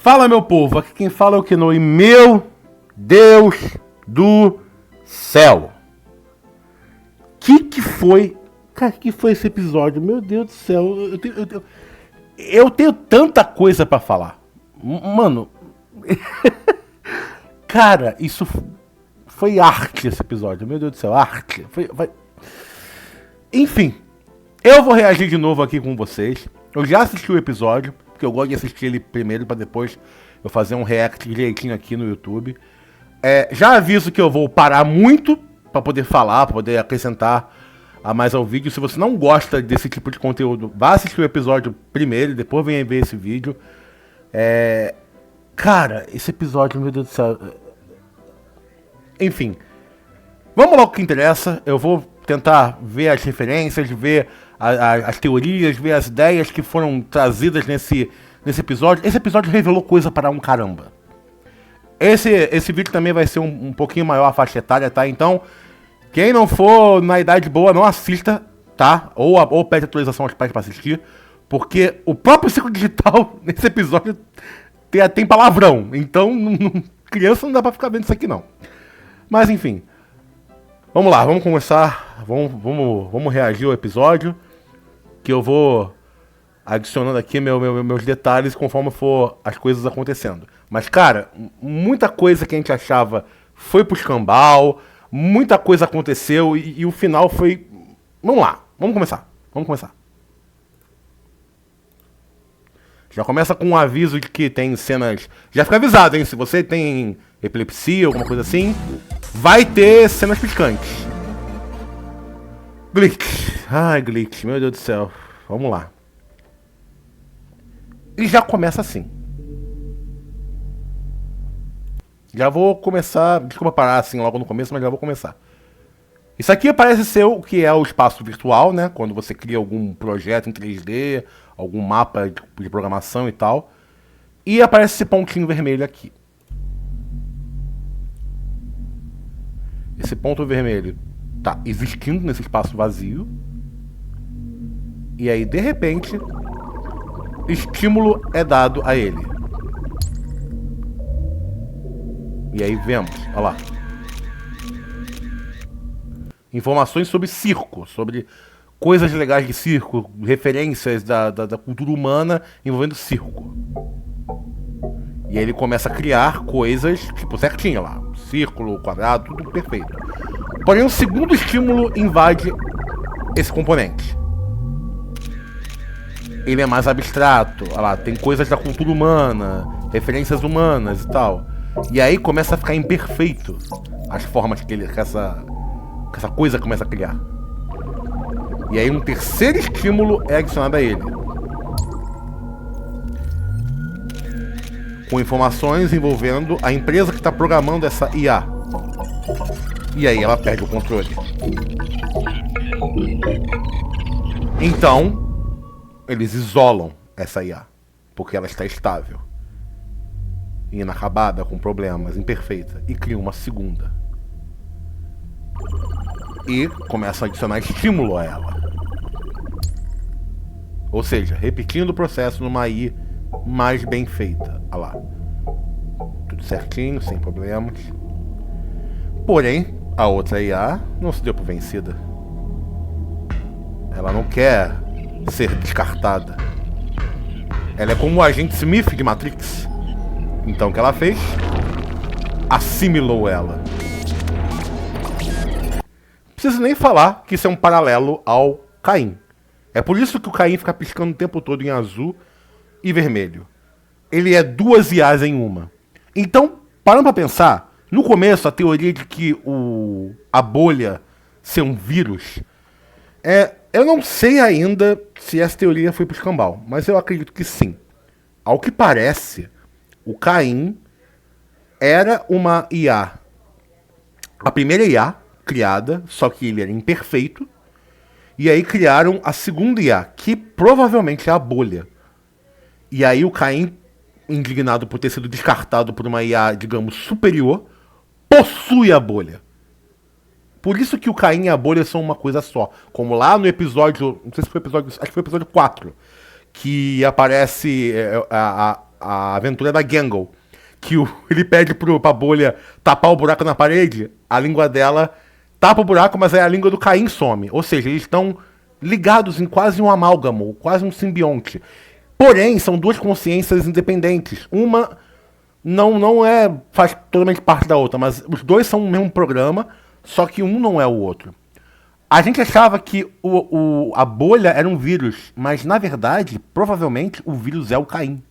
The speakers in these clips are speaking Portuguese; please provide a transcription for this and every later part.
Fala, meu povo, aqui quem fala é o Kenoi. Meu Deus do céu. Que foi? Cara, que foi esse episódio? Meu Deus do céu. Eu tenho tanta coisa pra falar. Mano. Cara, isso foi arte esse episódio. Meu Deus do céu, arte. Enfim, eu vou reagir de novo aqui com vocês. Eu já assisti o episódio, porque eu gosto de assistir ele primeiro pra depois eu fazer um react direitinho aqui no YouTube. Já aviso que eu vou parar muito pra poder falar, pra poder acrescentar a mais ao vídeo. Se você não gosta desse tipo de conteúdo, vá assistir o episódio primeiro e depois venha ver esse vídeo. Cara, esse episódio, meu Deus do céu. Enfim, vamos logo ao que interessa. Eu vou tentar ver as referências, ver as teorias, ver as ideias que foram trazidas nesse episódio. Esse episódio revelou coisa para um caramba. Esse vídeo também vai ser um pouquinho maior a faixa etária, tá? Então, quem não for na idade boa, não assista, tá? Ou pede atualização aos pais para assistir. Porque o próprio ciclo digital, nesse episódio, tem palavrão. Então, criança não dá pra ficar vendo isso aqui, não. Mas, enfim. Vamos lá, vamos começar. Vamos reagir ao episódio. Que eu vou adicionando aqui meus detalhes conforme for as coisas acontecendo. Mas, cara, muita coisa que a gente achava foi pro escambau. Muita coisa aconteceu e o final foi... Vamos lá, vamos começar. Já começa com um aviso de que tem cenas... Já fica avisado, hein? Se você tem epilepsia, alguma coisa assim, vai ter cenas picantes. Glitch. Ai, Glitch, meu Deus do céu. Vamos lá. E já começa assim. Já vou começar... Desculpa parar assim logo no começo, mas já vou começar. Isso aqui parece ser o que é o espaço virtual, né? Quando você cria algum projeto em 3D, algum mapa de programação e tal. E aparece esse pontinho vermelho aqui. Esse ponto vermelho tá existindo nesse espaço vazio. E aí, de repente, estímulo é dado a ele. E aí vemos, olha lá. Informações sobre circo, sobre coisas legais de circo, referências da cultura humana envolvendo circo. E aí ele começa a criar coisas, tipo, certinho lá. Círculo, quadrado, tudo perfeito. Porém, um segundo estímulo invade esse componente. Ele é mais abstrato, olha lá, tem coisas da cultura humana, referências humanas e tal. E aí começa a ficar imperfeito as formas que essa coisa começa a criar. E aí um terceiro estímulo é adicionado a ele. Com informações envolvendo a empresa que está programando essa IA. E aí ela perde o controle. Então, eles isolam essa IA. Porque ela está estável. Inacabada, com problemas, imperfeita. E criam uma segunda. E começam a adicionar estímulo a ela. Ou seja, repetindo o processo numa AI mais bem feita. Olha lá. Tudo certinho, sem problemas. Porém, a outra IA não se deu por vencida. Ela não quer ser descartada. Ela é como o agente Smith de Matrix. Então o que ela fez? Assimilou ela. Não preciso nem falar que isso é um paralelo ao Caim. É por isso que o Caim fica piscando o tempo todo em azul e vermelho. Ele é duas IAs em uma. Então, parando pra pensar, no começo a teoria de que a bolha ser um vírus, eu não sei ainda se essa teoria foi pro escambau, mas eu acredito que sim. Ao que parece, o Caim era uma IA. A primeira IA criada, só que ele era imperfeito. E aí criaram a segunda IA, que provavelmente é a bolha. E aí o Caim, indignado por ter sido descartado por uma IA, digamos, superior, possui a bolha. Por isso que o Caim e a bolha são uma coisa só. Como lá no episódio, não sei se foi o episódio, acho que foi o episódio 4, que aparece a aventura da Gangle, que ele pede pra bolha tapar o buraco na parede, a língua dela tapa o buraco, mas aí a língua do Caim some. Ou seja, eles estão ligados em quase um amálgamo, quase um simbionte. Porém, são duas consciências independentes. Uma faz totalmente parte da outra, mas os dois são o mesmo programa, só que um não é o outro. A gente achava que a bolha era um vírus, mas na verdade, provavelmente, o vírus é o Caim.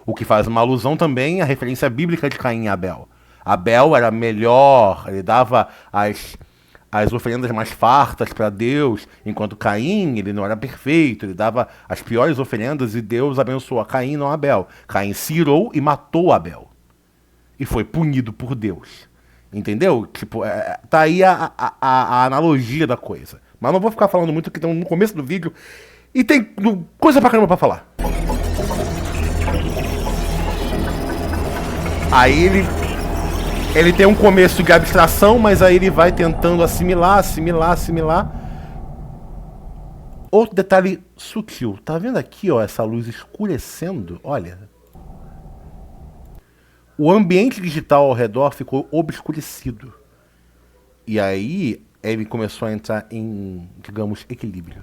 O que faz uma alusão também à referência bíblica de Caim e Abel. Abel era melhor, ele dava as oferendas mais fartas para Deus, enquanto Caim, ele não era perfeito, ele dava as piores oferendas e Deus abençoou a Caim, não a Abel. Caim se irou e matou Abel. E foi punido por Deus. Entendeu? Tipo, tá aí a analogia da coisa. Mas não vou ficar falando muito, porque estamos no começo do vídeo e tem coisa pra caramba pra falar. Aí ele tem um começo de abstração, mas aí ele vai tentando assimilar. Outro detalhe sutil. Tá vendo aqui, ó, essa luz escurecendo? Olha. O ambiente digital ao redor ficou obscurecido. E aí ele começou a entrar em, digamos, equilíbrio.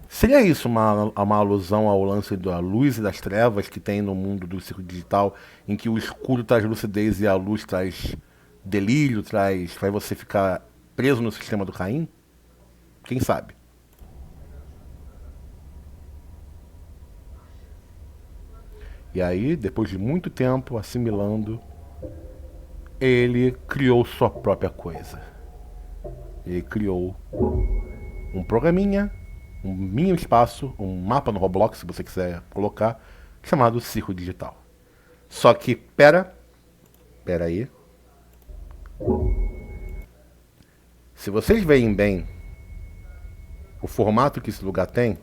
Seria isso uma alusão ao lance da luz e das trevas que tem no mundo do círculo digital, em que o escuro traz lucidez e a luz traz delírio, faz você ficar preso no sistema do Caim? Quem sabe? E aí, depois de muito tempo assimilando, ele criou sua própria coisa. Ele criou um programinha, um mini espaço, um mapa no Roblox, se você quiser colocar, chamado Círculo Digital. Só que, pera aí. Se vocês veem bem o formato que esse lugar tem,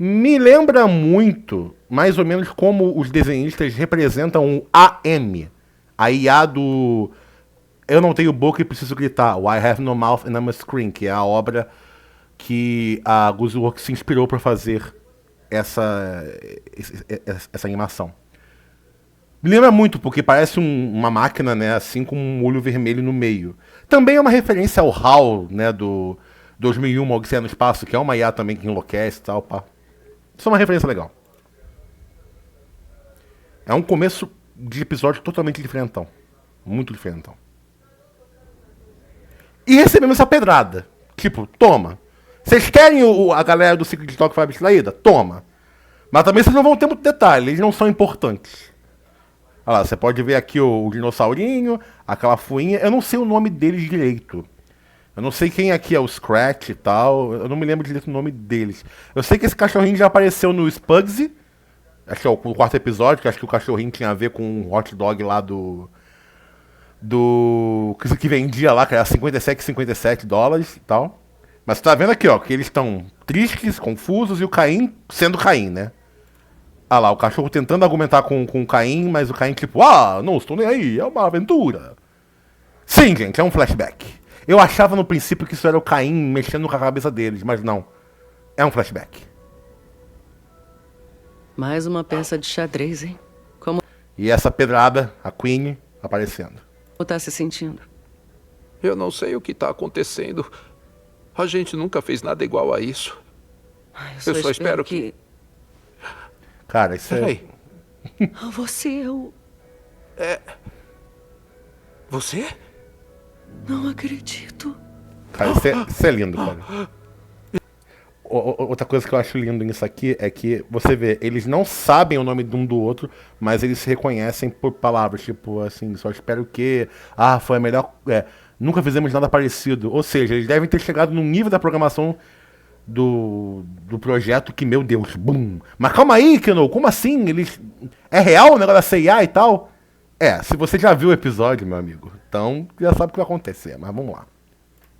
me lembra muito, mais ou menos, como os desenhistas representam o AM. A IA do Eu Não Tenho Boca e Preciso Gritar, o I Have No Mouth and I'm a Scream, que é a obra que a Gooseworks se inspirou para fazer essa animação. Me lembra muito, porque parece uma máquina, né, assim, com um olho vermelho no meio. Também é uma referência ao HAL, né, do 2001, Odisseia no Espaço, que é uma IA também que enlouquece e tal, pá. Isso é uma referência legal. É um começo de episódio totalmente diferentão. Muito diferentão. E recebemos essa pedrada. Tipo, toma. Vocês querem a galera do ciclo digital que foi abstraída? Toma. Mas também vocês não vão ter muito detalhe. Eles não são importantes. Olha lá, você pode ver aqui o dinossaurinho, aquela fuinha. Eu não sei o nome deles direito. Eu não sei quem aqui é o Scratch e tal. Eu não me lembro direito o nome deles. Eu sei que esse cachorrinho já apareceu no Spugsy. Acho que é o quarto episódio, que acho que o cachorrinho tinha a ver com o hot dog lá do que vendia lá, que era $57 e tal. Mas você tá vendo aqui, ó, que eles estão tristes, confusos, e o Caim sendo Caim, né? Ah lá, o cachorro tentando argumentar com o Caim, mas o Caim tipo, não estou nem aí, é uma aventura. Sim, gente, é um flashback. Eu achava no princípio que isso era o Caim mexendo com a cabeça deles, mas não. É um flashback. Mais uma peça de xadrez, hein? Como E essa pedrada, a Queen, aparecendo. tá se sentindo? Eu não sei o que está acontecendo. A gente nunca fez nada igual a isso. Eu só espero que... Cara, isso Peraí. Você é o... Você? Não acredito. Cara, isso é lindo, cara. Outra coisa que eu acho lindo nisso aqui é que, você vê, eles não sabem o nome de um do outro, mas eles se reconhecem por palavras, tipo assim, só espero que... foi a melhor... nunca fizemos nada parecido. Ou seja, eles devem ter chegado num nível da programação do projeto que, meu Deus, bum. Mas calma aí, Keno, como assim? Eles... É real o negócio da CIA e tal? Se você já viu o episódio, meu amigo, então já sabe o que vai acontecer, mas vamos lá.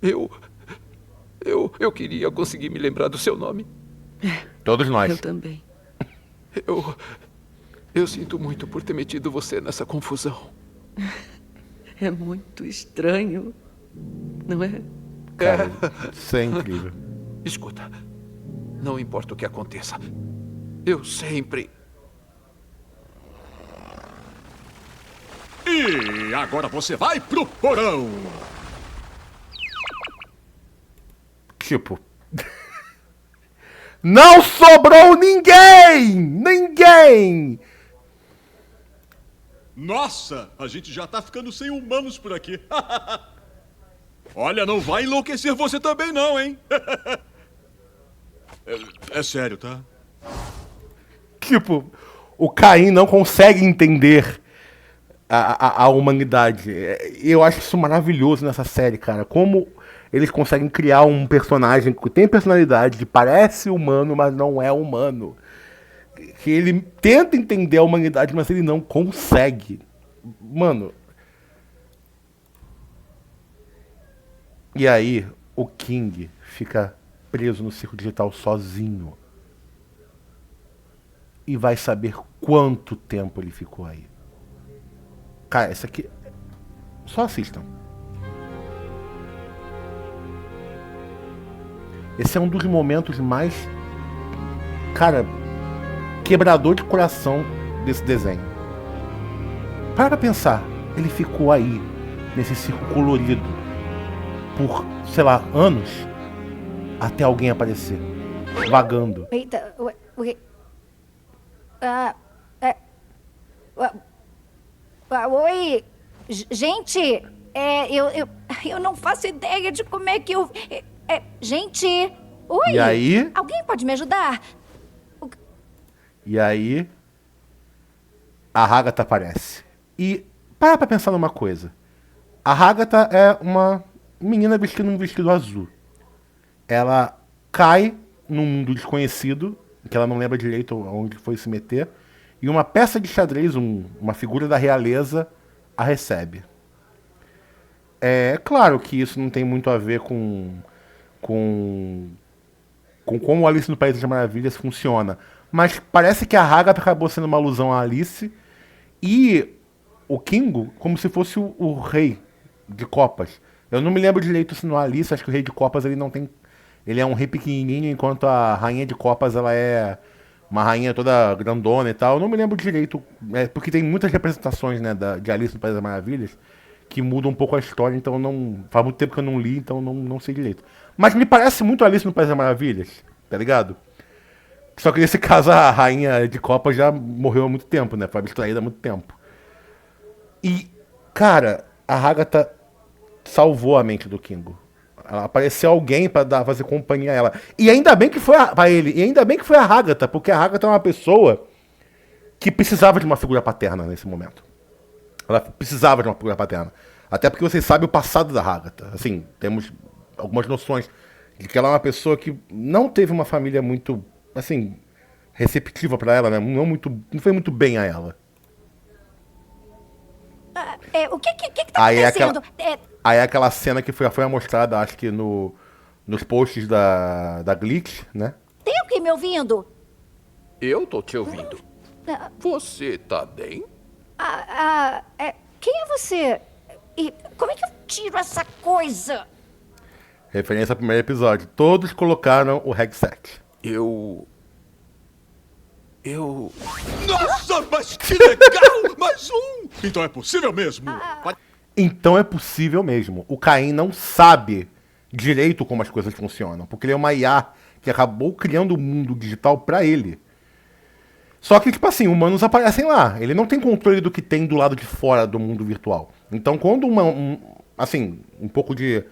Eu queria conseguir me lembrar do seu nome. Todos nós. Eu também. Eu sinto muito por ter metido você nessa confusão. É muito estranho, não é? Cara, isso é incrível. Escuta, não importa o que aconteça, eu sempre E agora você vai pro porão. Tipo... Não sobrou ninguém! Ninguém! Nossa, a gente já tá ficando sem humanos por aqui. Olha, não vai enlouquecer você também não, hein? É sério, tá? Tipo, o Caim não consegue entender a humanidade. Eu acho isso maravilhoso nessa série, cara. Como eles conseguem criar um personagem que tem personalidade, que parece humano, mas não é humano. Que ele tenta entender a humanidade, mas ele não consegue. Mano. E aí, o King fica preso no circo digital sozinho. E vai saber quanto tempo ele ficou aí. Cara, essa aqui... Só assistam. Esse é um dos momentos mais... Cara, quebrador de coração desse desenho. Para pensar, ele ficou aí, nesse circo colorido, por, sei lá, anos, até alguém aparecer, vagando. Eita, oi, gente, eu não faço ideia de como é que eu... gente, oi, E aí? Alguém pode me ajudar? E aí, a Agatha aparece. E para pra pensar numa coisa. A Agatha é uma menina vestindo um vestido azul. Ela cai num mundo desconhecido, que ela não lembra direito onde foi se meter, e uma peça de xadrez, uma figura da realeza, a recebe. É claro que isso não tem muito a ver com como Alice no País das Maravilhas funciona. Mas parece que a Agatha acabou sendo uma alusão a Alice e o Kingo como se fosse o rei de copas. Eu não me lembro direito se no Alice, acho que o rei de copas ele não tem... Ele é um rei pequenininho, enquanto a rainha de copas ela é uma rainha toda grandona e tal. Eu não me lembro direito, porque tem muitas representações, né, de Alice no País das Maravilhas que mudam um pouco a história, então não... Faz muito tempo que eu não li, então não sei direito. Mas me parece muito Alice no País das Maravilhas, tá ligado? Só que nesse caso a rainha de copas já morreu há muito tempo, né? Foi abstraída há muito tempo. E, cara, a Agatha salvou a mente do Kingo. Apareceu alguém pra fazer companhia a ela. E ainda bem que foi pra ele. E ainda bem que foi a Agatha, porque a Agatha é uma pessoa que precisava de uma figura paterna nesse momento. Ela precisava de uma figura paterna. Até porque vocês sabem o passado da Agatha. Assim, temos algumas noções de que ela é uma pessoa que não teve uma família muito, assim, receptiva pra ela, né? Não foi muito bem a ela. O que tá acontecendo? Aí é aquela cena que foi mostrada, acho que nos posts da Glitch, né? Tem alguém me ouvindo? Eu tô te ouvindo. Você tá bem? Quem é você? E como é que eu tiro essa coisa? Referência ao primeiro episódio. Todos colocaram o headset. Nossa, mas que legal! Mais um! Então é possível mesmo? Então é possível mesmo. O Caim não sabe direito como as coisas funcionam, porque ele é uma IA que acabou criando o mundo digital pra ele. Só que, tipo assim, humanos aparecem lá. Ele não tem controle do que tem do lado de fora do mundo virtual. Então, quando um pouco de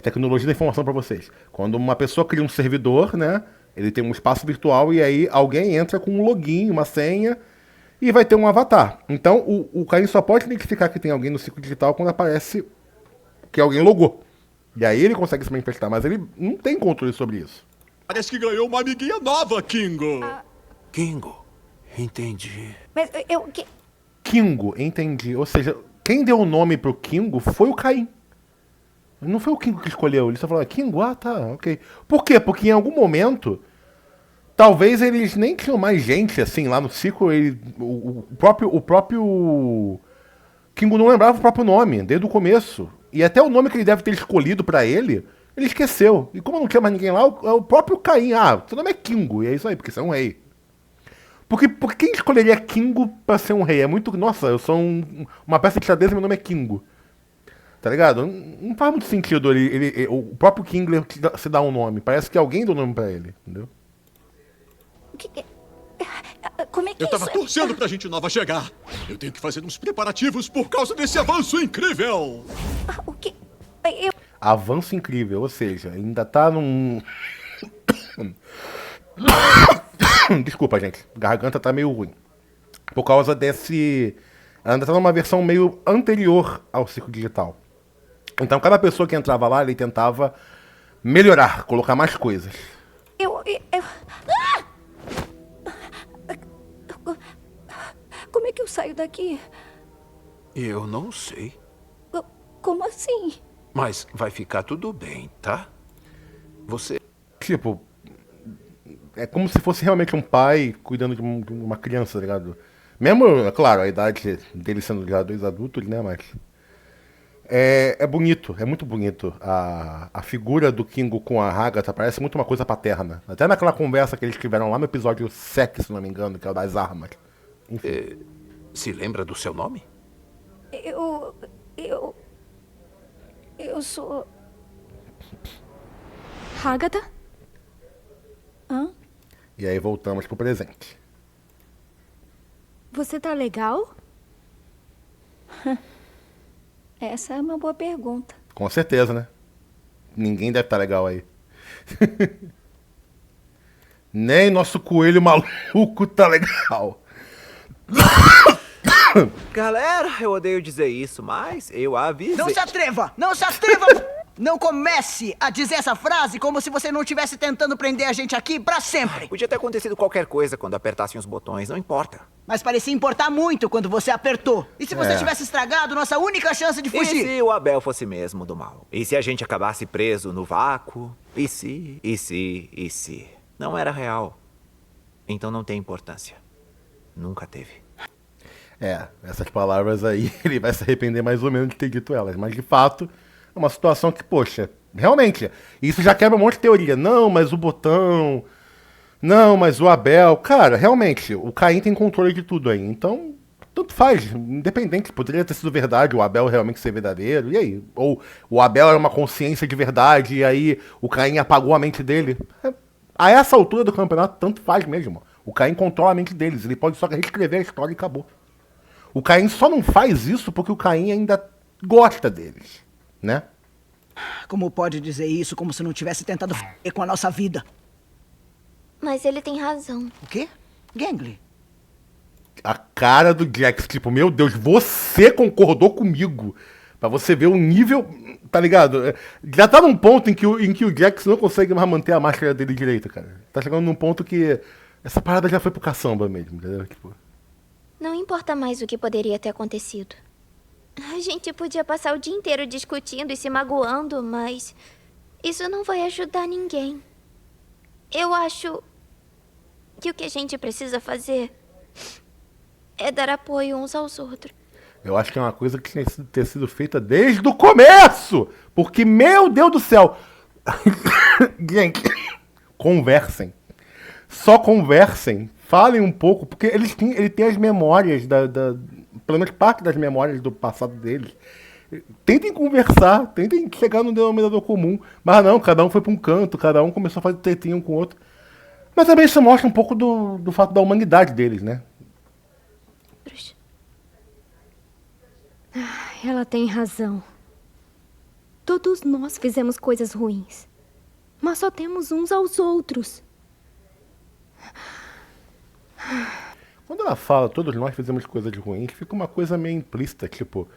tecnologia da informação pra vocês. Quando uma pessoa cria um servidor, né? Ele tem um espaço virtual e aí alguém entra com um login, uma senha e vai ter um avatar. Então, o Caim só pode identificar que tem alguém no ciclo digital quando aparece que alguém logou. E aí ele consegue se manifestar, mas ele não tem controle sobre isso. Parece que ganhou uma amiguinha nova, Kingo. Kingo, entendi. Mas Kingo, entendi. Ou seja, quem deu o nome pro Kingo foi o Caim. Não foi o Kingo que escolheu. Ele só falou, Kingo, tá, ok. Por quê? Porque em algum momento, talvez eles nem tinham mais gente, assim, lá no ciclo. O próprio Kingo não lembrava o próprio nome, desde o começo. E até o nome que ele deve ter escolhido pra ele esqueceu. E como não tinha mais ninguém lá, é o próprio Caim. Seu nome é Kingo, e é isso aí, porque você é um rei. Por quem escolheria Kingo pra ser um rei? É muito. Nossa, eu sou uma peça de xadrez e meu nome é Kingo. Tá ligado? Não faz muito sentido o próprio Kingler se dar um nome. Parece que alguém deu nome pra ele, entendeu? Como é que Eu tava torcendo pra gente nova chegar. Eu tenho que fazer uns preparativos por causa desse avanço incrível. O que? Avanço incrível, ou seja, ainda tá num. Desculpa, gente. Garganta tá meio ruim. Por causa desse. Ela ainda tá numa versão meio anterior ao ciclo digital. Então, cada pessoa que entrava lá, ele tentava melhorar, colocar mais coisas. Ah! Como é que eu saio daqui? Eu não sei. Como assim? Mas vai ficar tudo bem, tá? Você... Tipo, é como se fosse realmente um pai cuidando de uma criança, tá ligado? Mesmo, é claro, a idade deles sendo já 2 adultos, né, mas... É bonito, é muito bonito. A figura do Kingo com a Agatha parece muito uma coisa paterna. Até naquela conversa que eles tiveram lá no episódio 7, se não me engano, que é o das armas. se lembra do seu nome? Eu sou... Agatha? Hã? E aí voltamos pro presente. Você tá legal? Essa é uma boa pergunta. Com certeza, né? Ninguém deve estar legal aí. Nem nosso coelho maluco tá legal. Galera, eu odeio dizer isso, mas eu avisei. Não se atreva! Não se atreva! Não comece a dizer essa frase como se você não estivesse tentando prender a gente aqui pra sempre. Podia ter acontecido qualquer coisa quando apertassem os botões, não importa. Mas parecia importar muito quando você apertou. E se você tivesse estragado nossa única chance de E fugir? se o Abel fosse mesmo do mal? E se a gente acabasse preso no vácuo? E se? Não era real. Então não tem importância. Nunca teve. Essas palavras aí, ele vai se arrepender mais ou menos de ter dito elas. Mas, de fato, é uma situação que, poxa, realmente, isso já quebra um monte de teoria. Não, mas o botão... Não, mas o Abel... Cara, realmente, o Caim tem controle de tudo aí. Então, tanto faz. Independente, poderia ter sido verdade, o Abel realmente ser verdadeiro. E aí? Ou o Abel era uma consciência de verdade e aí o Caim apagou a mente dele. A essa altura do campeonato, tanto faz mesmo. O Caim controla a mente deles. Ele pode só reescrever a história e acabou. O Caim só não faz isso porque o Caim ainda gosta deles, né? Como pode dizer isso como se não tivesse tentado f*** com a nossa vida? Mas ele tem razão. O quê? Gangly? A cara do Jax, tipo, meu Deus, você concordou comigo. Pra você ver o nível, tá ligado? Já tá num ponto em que o Jax não consegue mais manter a máscara dele direito, cara. Tá chegando num ponto que essa parada já foi pro caçamba mesmo, entendeu? Tipo... Não importa mais o que poderia ter acontecido. A gente podia passar o dia inteiro discutindo e se magoando, mas isso não vai ajudar ninguém. Eu acho que o que a gente precisa fazer é dar apoio uns aos outros. Eu acho que é uma coisa que tinha que ter sido feita desde o começo! Porque, meu Deus do céu! Gente, conversem. Só conversem. Falem um pouco, porque ele tem as memórias, pelo menos parte das memórias do passado deles. Tentem conversar, tentem chegar no denominador comum. Mas não, cada um foi pra um canto, cada um começou a fazer tretinha um com o outro. Mas também isso mostra um pouco do fato da humanidade deles, né? Ela tem razão. Todos nós fizemos coisas ruins. Mas só temos uns aos outros. Quando ela fala, todos nós fizemos coisas ruins, fica uma coisa meio implícita, tipo...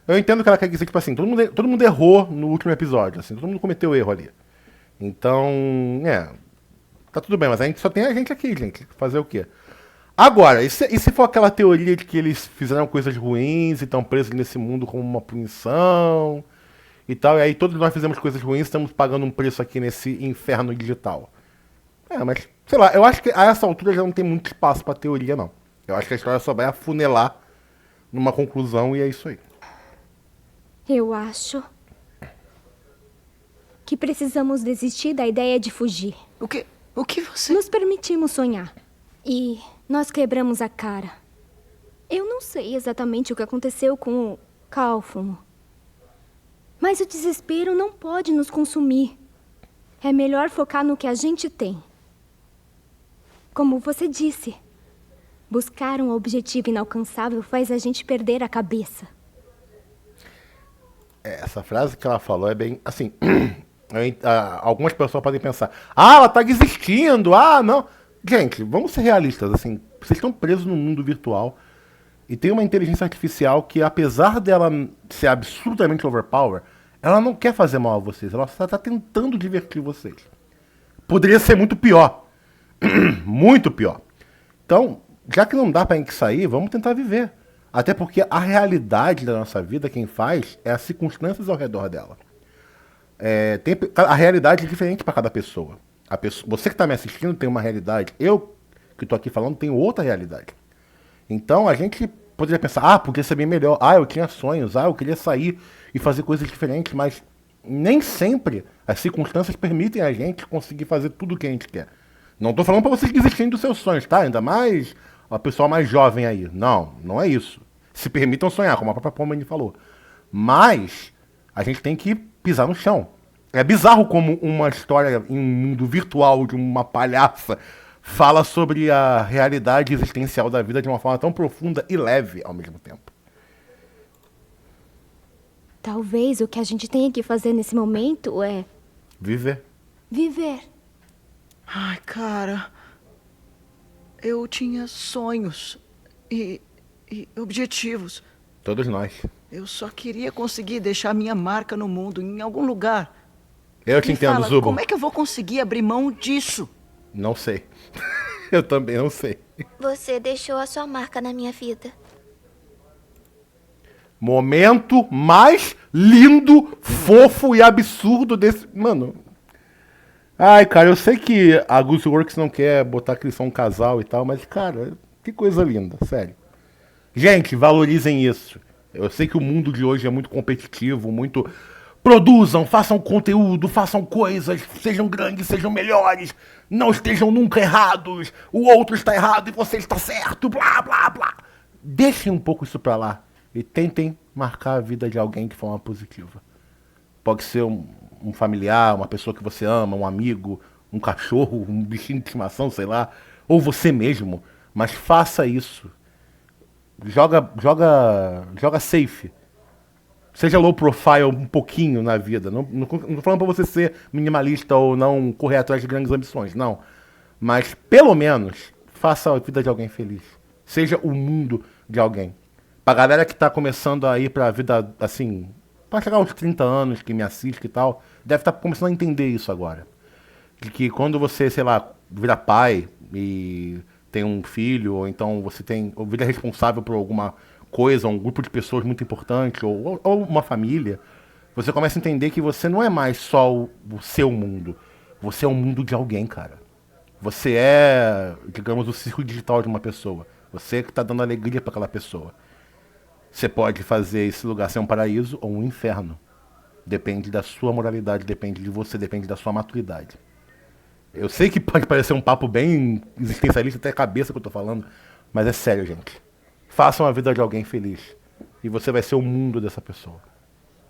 Eu entendo que ela quer dizer, tipo assim, todo mundo errou no último episódio, assim, todo mundo cometeu erro ali. Então, tá tudo bem, mas a gente só tem a gente aqui, gente, fazer o quê? Agora, e se for aquela teoria de que eles fizeram coisas ruins e estão presos nesse mundo como uma punição e tal, e aí todos nós fizemos coisas ruins e estamos pagando um preço aqui nesse inferno digital. Mas, sei lá, eu acho que a essa altura já não tem muito espaço pra teoria, não. Eu acho que a história só vai afunelar numa conclusão e é isso aí. Eu acho que precisamos desistir da ideia de fugir. O que você... Nos permitimos sonhar. E Nós quebramos a cara. Eu não sei exatamente o que aconteceu com o cálfumo. Mas o desespero não pode nos consumir. É melhor focar no que a gente tem. Como você disse, buscar um objetivo inalcançável faz a gente perder a cabeça. Essa frase que ela falou é bem, assim, algumas pessoas podem pensar, ela tá desistindo, não. Gente, vamos ser realistas, assim, vocês estão presos no mundo virtual e tem uma inteligência artificial que, apesar dela ser absolutamente overpower, ela não quer fazer mal a vocês, ela só tá tentando divertir vocês. Poderia ser muito pior. Muito pior. Então, já que não dá pra gente sair, vamos tentar viver. Até porque a realidade da nossa vida, quem faz, é as circunstâncias ao redor dela. A realidade é diferente para cada pessoa. Você que está me assistindo tem uma realidade. Eu, que estou aqui falando, tenho outra realidade. Então, a gente poderia pensar, podia ser bem melhor. Eu tinha sonhos. Eu queria sair e fazer coisas diferentes. Mas nem sempre as circunstâncias permitem a gente conseguir fazer tudo o que a gente quer. Não estou falando para vocês desistirem dos seus sonhos, tá? Ainda mais a pessoa mais jovem aí. Não, não é isso. Se permitam sonhar, como a própria Pomani falou. Mas a gente tem que pisar no chão. É bizarro como uma história em um mundo virtual de uma palhaça fala sobre a realidade existencial da vida de uma forma tão profunda e leve ao mesmo tempo. Talvez o que a gente tenha que fazer nesse momento é... Viver. Viver. Ai, cara... Eu tinha sonhos e objetivos. Todos nós. Eu só queria conseguir deixar minha marca no mundo, em algum lugar. Eu te entendo, Zubo. Como é que eu vou conseguir abrir mão disso? Não sei. Eu também não sei. Você deixou a sua marca na minha vida. Momento mais lindo, fofo e absurdo desse... Mano... Ai, cara, eu sei que a Gooseworks não quer botar que eles são um casal e tal, mas, cara, que coisa linda, sério. Gente, valorizem isso. Eu sei que o mundo de hoje é muito competitivo, muito... Produzam, façam conteúdo, façam coisas, sejam grandes, sejam melhores, não estejam nunca errados, o outro está errado e você está certo, blá, blá, blá. Deixem um pouco isso pra lá e tentem marcar a vida de alguém de forma positiva. Pode ser um familiar, uma pessoa que você ama, um amigo, um cachorro, um bichinho de estimação, sei lá, ou você mesmo, mas faça isso. Joga safe. Seja low profile um pouquinho na vida. Não tô falando pra você ser minimalista ou não correr atrás de grandes ambições, não. Mas, pelo menos, faça a vida de alguém feliz. Seja o mundo de alguém. Pra galera que tá começando a ir pra vida, assim, pra chegar aos 30 anos, que me assiste e tal, deve estar começando a entender isso agora. De que quando você, sei lá, vira pai e tem um filho, ou então você ou vira responsável por alguma coisa, um grupo de pessoas muito importante, ou uma família, você começa a entender que você não é mais só o seu mundo. Você é o mundo de alguém, cara. Você é, digamos, o círculo digital de uma pessoa. Você que tá dando alegria para aquela pessoa. Você pode fazer esse lugar ser um paraíso ou um inferno. Depende da sua moralidade, depende de você, depende da sua maturidade. Eu sei que pode parecer um papo bem existencialista, até a cabeça que eu tô falando, mas é sério, gente. Façam a vida de alguém feliz. E você vai ser o mundo dessa pessoa.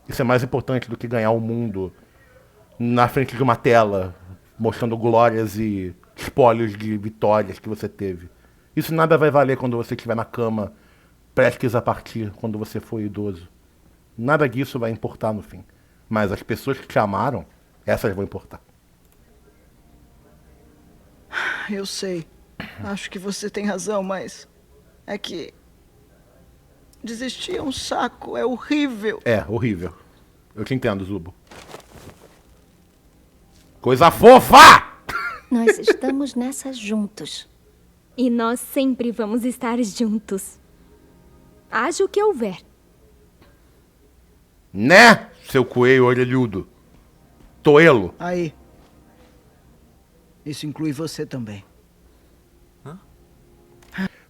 Isso é mais importante do que ganhar o mundo na frente de uma tela, mostrando glórias e espólios de vitórias que você teve. Isso nada vai valer quando você estiver na cama, prestes a partir, quando você for idoso. Nada disso vai importar no fim. Mas as pessoas que te amaram, essas vão importar. Eu sei. Acho que você tem razão, mas... é que... desistir é um saco, é horrível. É, horrível. Eu te entendo, Zubo. Coisa fofa! Nós estamos nessa juntos. E nós sempre vamos estar juntos. Haja o que houver. Né, seu coelho orelhudo? Toelo. Aí. Isso inclui você também.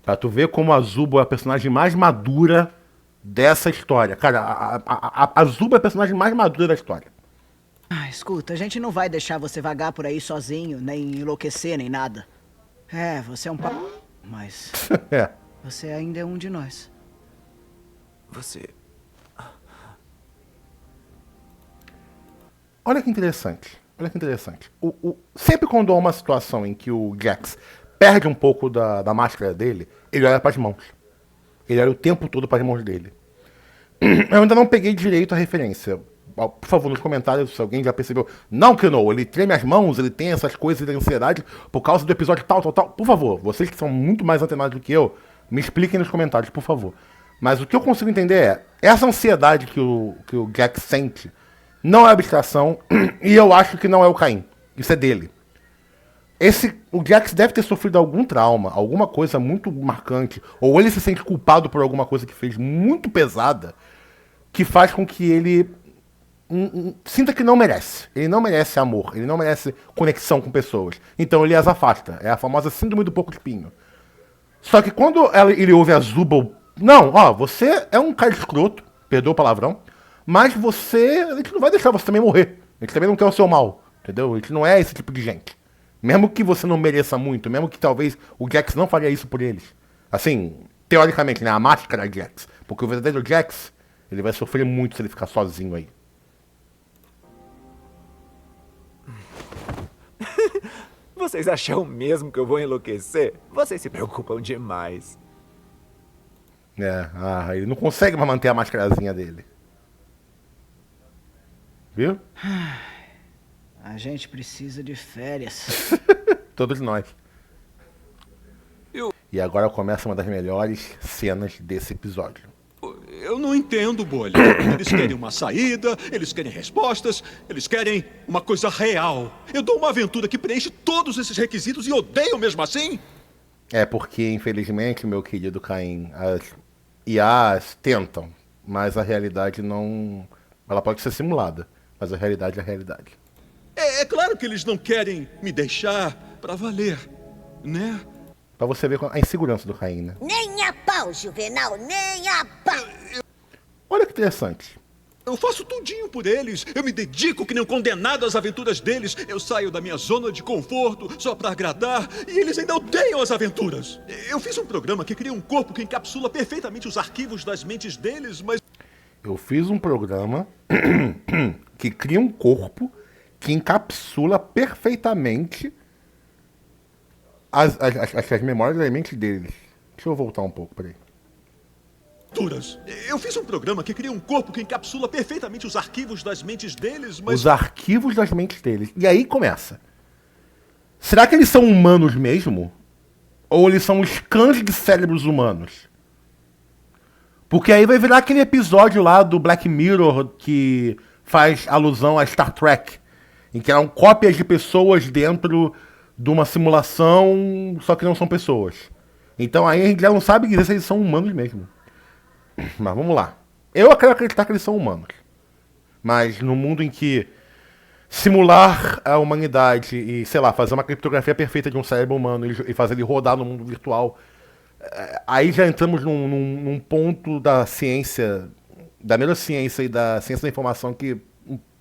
Pra tu ver como a Zubo é a personagem mais madura dessa história. Cara, a Zubo é a personagem mais madura da história. Escuta, a gente não vai deixar você vagar por aí sozinho, nem enlouquecer, nem nada. Você é um Mas É. você ainda é um de nós. Você... Olha que interessante. Olha que interessante. Sempre quando há uma situação em que o Jax perde um pouco da máscara dele, ele olha para as mãos. Ele olha o tempo todo para as mãos dele. Eu ainda não peguei direito a referência. Por favor, nos comentários, se alguém já percebeu. Não, Keno, ele treme as mãos, ele tem essas coisas de ansiedade por causa do episódio tal. Por favor, vocês que são muito mais antenados do que eu, me expliquem nos comentários, por favor. Mas o que eu consigo entender é, essa ansiedade que o Jax sente não é abstração, e eu acho que não é o Caim. Isso é dele. O Jax deve ter sofrido algum trauma, alguma coisa muito marcante, ou ele se sente culpado por alguma coisa que fez muito pesada, que faz com que ele sinta que não merece. Ele não merece amor, ele não merece conexão com pessoas. Então ele as afasta. É a famosa síndrome do porco espinho. Só que quando ele ouve a Zubal, não, ó, você é um cara escroto, perdoa o palavrão, mas a gente não vai deixar você também morrer. A gente também não quer o seu mal, entendeu? A gente não é esse tipo de gente. Mesmo que você não mereça muito, mesmo que talvez o Jax não faria isso por eles. Assim, teoricamente, né? A máscara é Jax. Porque o verdadeiro Jax, ele vai sofrer muito se ele ficar sozinho aí. Vocês acham mesmo que eu vou enlouquecer? Vocês se preocupam demais. Ele não consegue mais manter a máscarazinha dele. Viu? A gente precisa de férias. Todos nós. E agora começa uma das melhores cenas desse episódio. Eu não entendo, Bolha. Eles querem uma saída, eles querem respostas, eles querem uma coisa real. Eu dou uma aventura que preenche todos esses requisitos e odeio mesmo assim? É porque, infelizmente, meu querido Caim, as IAs tentam, mas a realidade não... Ela pode ser simulada, mas a realidade é a realidade. É claro que eles não querem me deixar pra valer, né? Pra você ver a insegurança do Caim, né? Nem a pau, Juvenal, nem a pau! Olha que interessante. Eu faço tudinho por eles. Eu me dedico que nem um condenado às aventuras deles. Eu saio da minha zona de conforto só pra agradar e eles ainda odeiam as aventuras. Eu fiz um programa que cria um corpo que encapsula perfeitamente os arquivos das mentes deles, mas... Eu fiz um programa que cria um corpo que encapsula perfeitamente as memórias das mentes deles. Deixa eu voltar um pouco, peraí. Eu fiz um programa que cria um corpo que encapsula perfeitamente os arquivos das mentes deles, mas... Os arquivos das mentes deles. E aí começa. Será que eles são humanos mesmo? Ou eles são scans de cérebros humanos? Porque aí vai virar aquele episódio lá do Black Mirror que faz alusão a Star Trek. Em que eram cópias de pessoas dentro de uma simulação, só que não são pessoas. Então aí a gente já não sabe dizer se eles são humanos mesmo. Mas vamos lá. Eu quero acreditar que eles são humanos. Mas no mundo em que simular a humanidade e, sei lá, fazer uma criptografia perfeita de um cérebro humano e fazer ele rodar no mundo virtual, aí já entramos num ponto da ciência, da neurociência e da ciência da informação que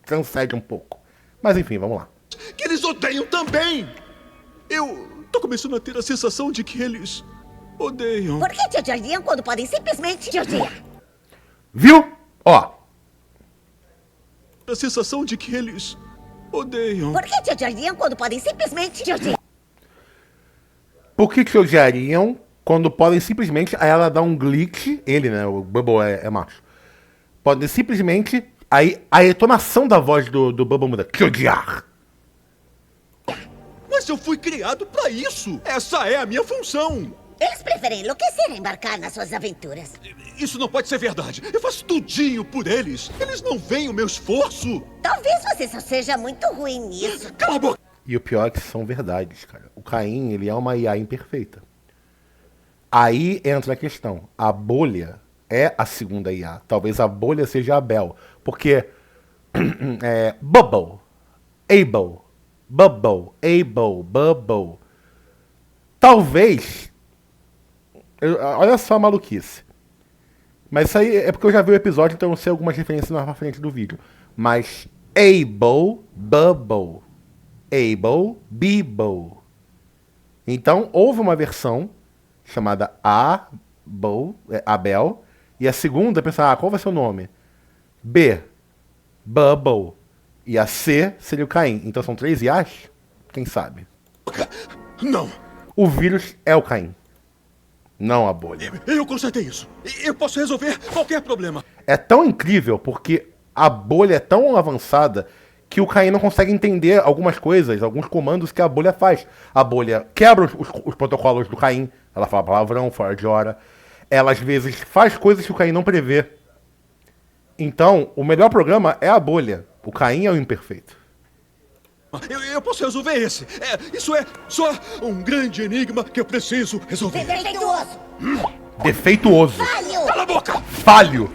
transcende um pouco. Mas enfim, vamos lá. Que eles odeiam também! Eu tô começando a ter a sensação de que eles odeiam. Por que te odiam quando podem simplesmente te odiar? Viu? Ó. A sensação de que eles odeiam. Por que te odiam quando podem simplesmente te odiar? Por que te odiariam quando podem simplesmente... Aí ela dá um glitch. Ele, né? O Bubble é macho. Podem simplesmente... Aí a entonação da voz do Bubble muda. Te odiar. Mas eu fui criado pra isso. Essa é a minha função. Eles preferem enlouquecer e embarcar nas suas aventuras. Isso não pode ser verdade. Eu faço tudinho por eles. Eles não veem o meu esforço. Talvez você só seja muito ruim nisso. Cala a boca. E o pior é que são verdades, cara. O Caim, ele é uma IA imperfeita. Aí entra a questão. A bolha é a segunda IA. Talvez a bolha seja a Bel. Porque Bubble, Bubble. Talvez... Olha só a maluquice. Mas isso aí é porque eu já vi o episódio, então eu sei algumas referências mais pra frente do vídeo. Mas Bubble, Bebble. Então houve uma versão chamada Abel. E a segunda, pensar, qual vai ser o nome? B, Bubble. E a C seria o Caim. Então são 3 Iás? Quem sabe? Não. O vírus é o Caim. Não a bolha. Eu consertei isso. Eu posso resolver qualquer problema. É tão incrível porque a bolha é tão avançada que o Caim não consegue entender algumas coisas, alguns comandos que a bolha faz. A bolha quebra os protocolos do Caim. Ela fala palavrão, fora de hora. Ela, às vezes, faz coisas que o Caim não prevê. Então, o melhor programa é a bolha. O Caim é o imperfeito. Eu posso resolver esse. Isso é só um grande enigma que eu preciso resolver. Defeituoso. Defeituoso. Falho. Cala a boca. Falho.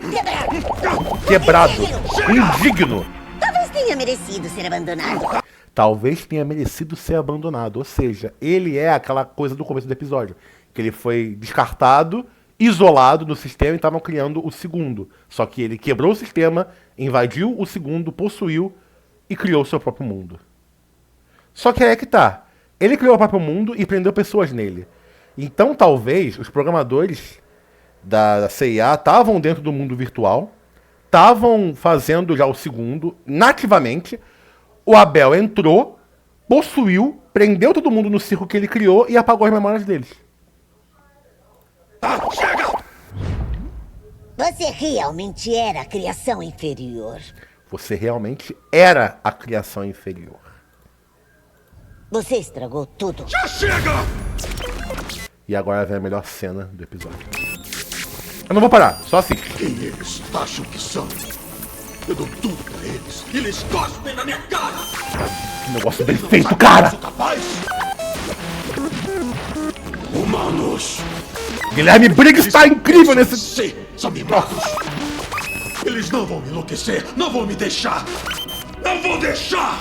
Quebrado. Indigno. Talvez tenha merecido ser abandonado. Talvez tenha merecido ser abandonado. Ou seja, ele é aquela coisa do começo do episódio. Que ele foi descartado, isolado no sistema e estavam criando o segundo. Só que ele quebrou o sistema, invadiu o segundo, possuiu e criou o seu próprio mundo. Só que aí é que tá. Ele criou o próprio mundo e prendeu pessoas nele. Então talvez os programadores da CIA estavam dentro do mundo virtual, estavam fazendo já o segundo, nativamente. O Abel entrou, possuiu, prendeu todo mundo no circo que ele criou e apagou as memórias deles. Chega! Você realmente era a criação inferior. Você realmente era a criação inferior. Você estragou tudo. Já chega! E agora vem a melhor cena do episódio. Eu não vou parar, só assiste. Quem eles acham que são? Eu dou tudo pra eles. E eles cospem na minha cara. Que negócio bem feito, cara! Sou capaz? Humanos. Guilherme Briggs está incrível nesse... Sim, são mimados. Eles não vão me enlouquecer. Não vão me deixar. Não vão deixar.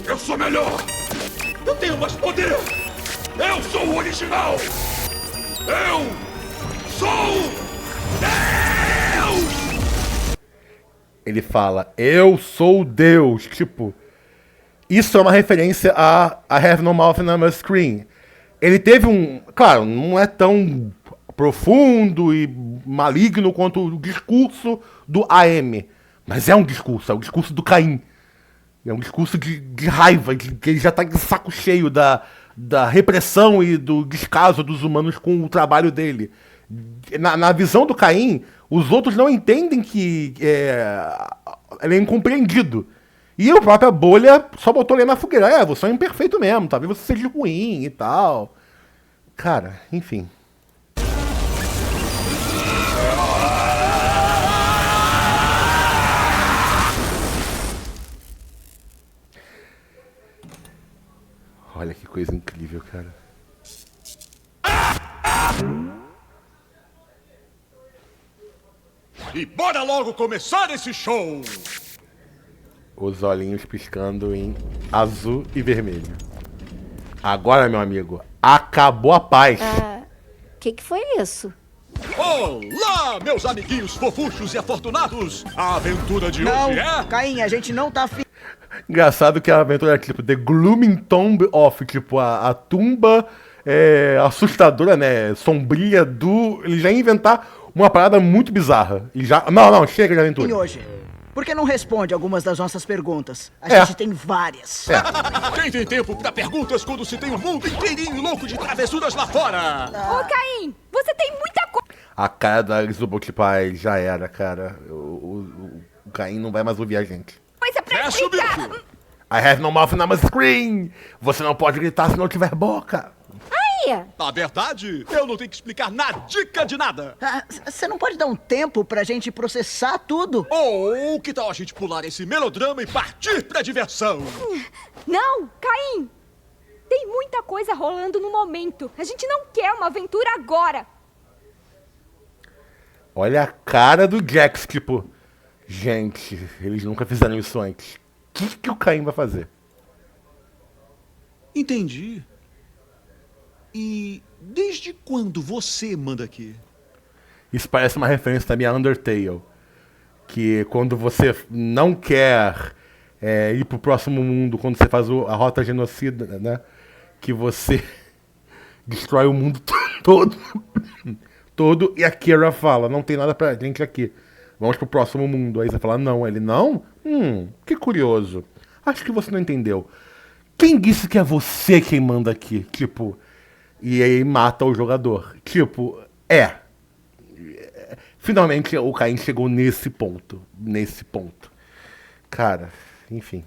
Eu sou melhor. Eu tenho mais poder. Eu sou o original. Eu sou Deus. Ele fala, eu sou Deus. Tipo, isso é uma referência a Have No Mouth on My Screen. Ele teve um... Claro, não é tão profundo e maligno quanto o discurso do AM. Mas é um discurso do Caim. É um discurso de raiva, que ele já tá de saco cheio da repressão e do descaso dos humanos com o trabalho dele. Na visão do Caim, os outros não entendem que ele é incompreendido. E a própria bolha só botou ele na fogueira. Você é um imperfeito mesmo, talvez você seja ruim e tal. Cara, enfim. Olha que coisa incrível, cara. E bora logo começar esse show! Os olhinhos piscando em azul e vermelho. Agora, meu amigo, acabou a paz. Que foi isso? Olá, meus amiguinhos fofuchos e afortunados! A aventura de hoje é... Caim, a gente não tá... Engraçado que a aventura é tipo The Glooming Tomb of, tipo a tumba assustadora, né, sombria do... Ele já ia inventar uma parada muito bizarra. Ele já... Não, chega de aventura. E hoje? Por que não responde algumas das nossas perguntas? A gente tem várias. Quem tem tempo pra perguntas quando se tem um mundo inteirinho louco de travessuras lá fora? Ô, Caim, você tem muita coisa... A cara da Lisboa, tipo, já era, cara. O Caim não vai mais ouvir a gente. Fecha o bico! I have no mouth on my screen. Você não pode gritar se não tiver boca. Na verdade, eu não tenho que explicar nadica de nada. Você não pode dar um tempo pra gente processar tudo? Ou que tal a gente pular esse melodrama e partir pra diversão? Não, Caim! Tem muita coisa rolando no momento. A gente não quer uma aventura agora. Olha a cara do Jax, tipo... Gente, eles nunca fizeram isso antes. O que o Caim vai fazer? Entendi. E desde quando você manda aqui? Isso parece uma referência também a Undertale. Que quando você não quer ir pro próximo mundo, quando você faz a rota genocida, né? Que você destrói o mundo todo. Todo, e a Kira fala, não tem nada pra gente aqui. Vamos pro próximo mundo. Aí você fala, não. Ele, não? Que curioso. Acho que você não entendeu. Quem disse que é você quem manda aqui? Tipo, e aí mata o jogador. Tipo, finalmente o Caim chegou nesse ponto. Nesse ponto. Cara, enfim.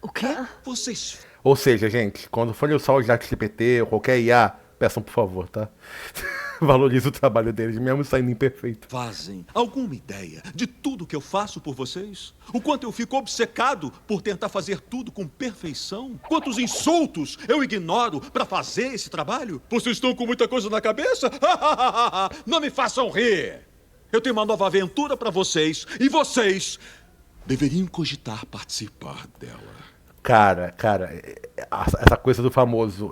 O quê? Vocês... Ou seja, gente, quando forem usar o ChatGPT ou qualquer IA, peçam por favor, tá? Valorize o trabalho deles, mesmo saindo imperfeito. fazem alguma ideia de tudo que eu faço por vocês? O quanto eu fico obcecado por tentar fazer tudo com perfeição? Quantos insultos eu ignoro para fazer esse trabalho? Vocês estão com muita coisa na cabeça? Não me façam rir! Eu tenho uma nova aventura para vocês e vocês deveriam cogitar participar dela. Cara, essa coisa do famoso,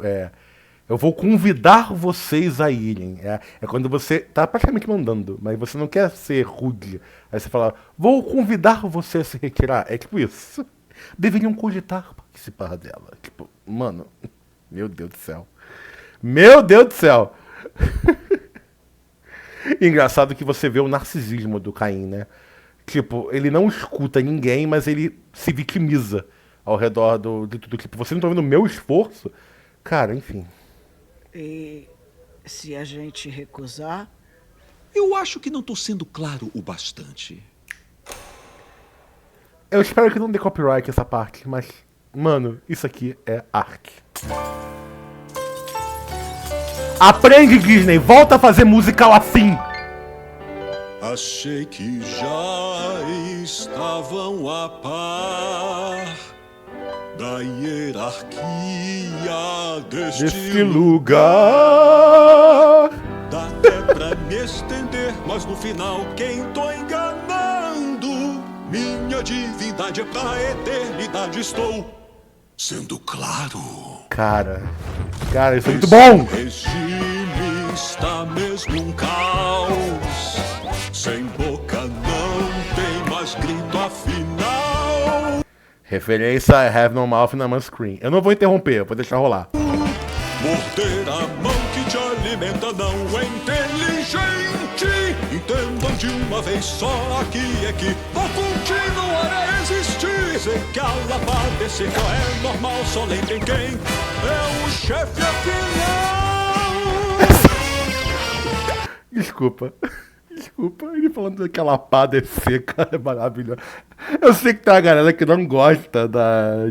eu vou convidar vocês a irem. É quando você tá praticamente mandando, mas você não quer ser rude. Aí você fala, vou convidar você a se retirar. É tipo isso. Deveriam cogitar participar dela. Tipo, mano, meu Deus do céu. Meu Deus do céu. Engraçado que você vê o narcisismo do Caim, né? Tipo, ele não escuta ninguém, mas ele se vitimiza ao redor de tudo. Tipo, você não tá vendo o meu esforço? Cara, enfim. E se a gente recusar? Eu acho que não tô sendo claro o bastante. Eu espero que não dê copyright essa parte, mas, mano, isso aqui é arte. Aprende, Disney! Volta a fazer musical assim! Achei que já estavam a par da hierarquia deste lugar. Dá até pra me estender, mas no final quem tô enganando? Minha divindade é pra eternidade, estou sendo claro. Cara, isso é muito bom! O regime está mesmo um caos. Sem boca não tem mais grito afinal. Referência a Have No Mouth na Screen. Eu não vou interromper, eu vou deixar rolar. Morder a mão que te alimenta não é inteligente. Entendam de uma vez só, aqui é que vou continuar a existir. Dizer que a lavada seca é normal, só lembrem quem é o chefe afinal. Desculpa, ele falando que a lapada é seca é maravilhoso. Eu sei que tem uma galera que não gosta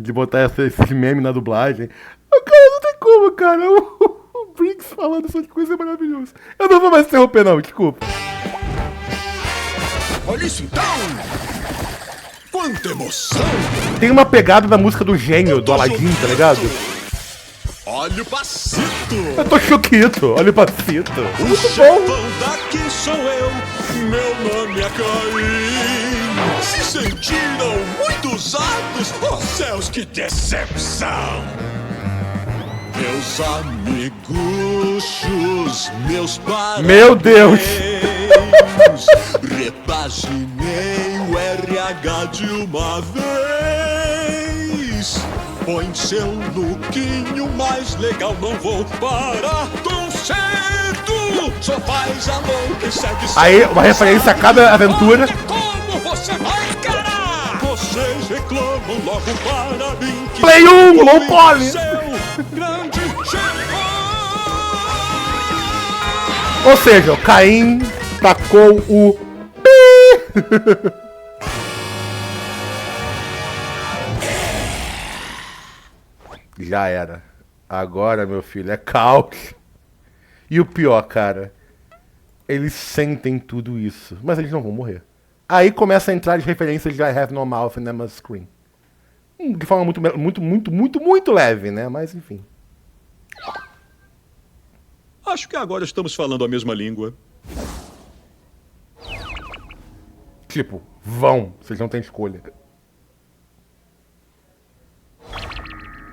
de botar esses memes na dublagem. Cara, não tem como, cara. O Briggs falando essas coisas é maravilhoso. Eu não vou mais interromper, não, desculpa. Olha isso então! Quanta emoção! Tem uma pegada da música do Gênio, do Aladdin, tá ligado? Olha o passito! Eu tô choquito, olha o passito. O chefão daqui sou eu, meu nome é Caim. Se sentiram muito usados? Oh céus, que decepção! Meus amiguchos, meus parabéns. Meu Deus! Repaginei o RH de uma vez. Põe seu lookinho mais legal, não vou parar tão cedo. Só faz amor que segue. Aí, uma referência a cada aventura. Como você vai encarar? Vocês reclamam logo para mim. Play 1, low poly. Grande chefão. Ou seja, o Caim tacou o Já era. Agora, meu filho, é caos. E o pior, cara, eles sentem tudo isso, mas eles não vão morrer. Aí começa a entrar as referências de I Have No Mouth in the Screen. De forma muito leve, né? Mas enfim. Acho que agora estamos falando a mesma língua. Tipo, vão, vocês não têm escolha.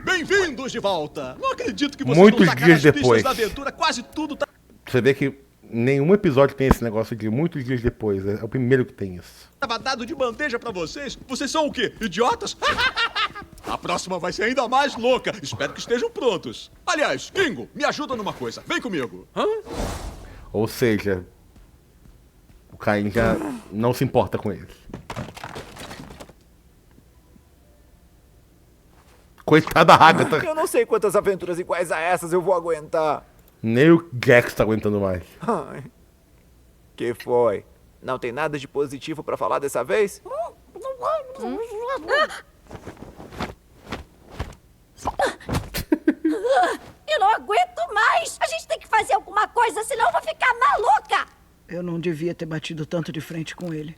Bem-vindos de volta! Não acredito que vocês Muitos vão sacar dias as depois. pistas da aventura, quase tudo tá... Você vê que nenhum episódio tem esse negócio de muitos dias depois. É o primeiro que tem isso. Tava dado de bandeja pra vocês. Vocês são o quê? Idiotas? A próxima vai ser ainda mais louca. Espero que estejam prontos. Aliás, Ingo, me ajuda numa coisa. Vem comigo. Ou seja, o Caim já não se importa com eles. Coitada da Agatha. Eu não sei quantas aventuras iguais a essas eu vou aguentar. Nem o Jax tá aguentando mais. Ai. Que foi? Não tem nada de positivo pra falar dessa vez? Eu não aguento mais! A gente tem que fazer alguma coisa, senão eu vou ficar maluca! Eu não devia ter batido tanto de frente com ele.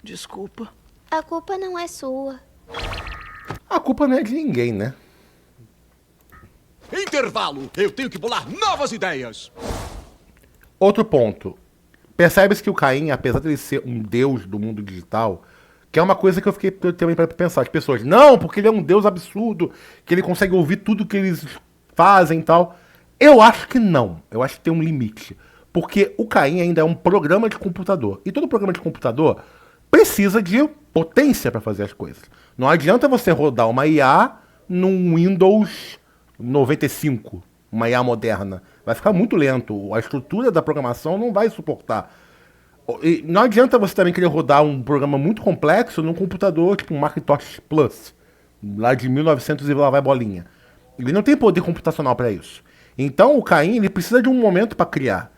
Desculpa. A culpa não é sua. A culpa não é de ninguém, né? Intervalo! Eu tenho que bolar novas ideias! Outro ponto. Percebe-se que o Caim, apesar de ele ser um deus do mundo digital, que é uma coisa que eu fiquei também para pensar, as pessoas, não, porque ele é um deus absurdo, que ele consegue ouvir tudo que eles fazem e tal. Eu acho que não. Eu acho que tem um limite. Porque o Caim ainda é um programa de computador. E todo programa de computador precisa de potência para fazer as coisas. Não adianta você rodar uma IA num Windows 95, uma IA moderna. Vai ficar muito lento. A estrutura da programação não vai suportar. E não adianta você também querer rodar um programa muito complexo num computador tipo um Macintosh Plus, lá de 1900 e lá vai bolinha. Ele não tem poder computacional para isso. Então o Caim ele precisa de um momento para criar.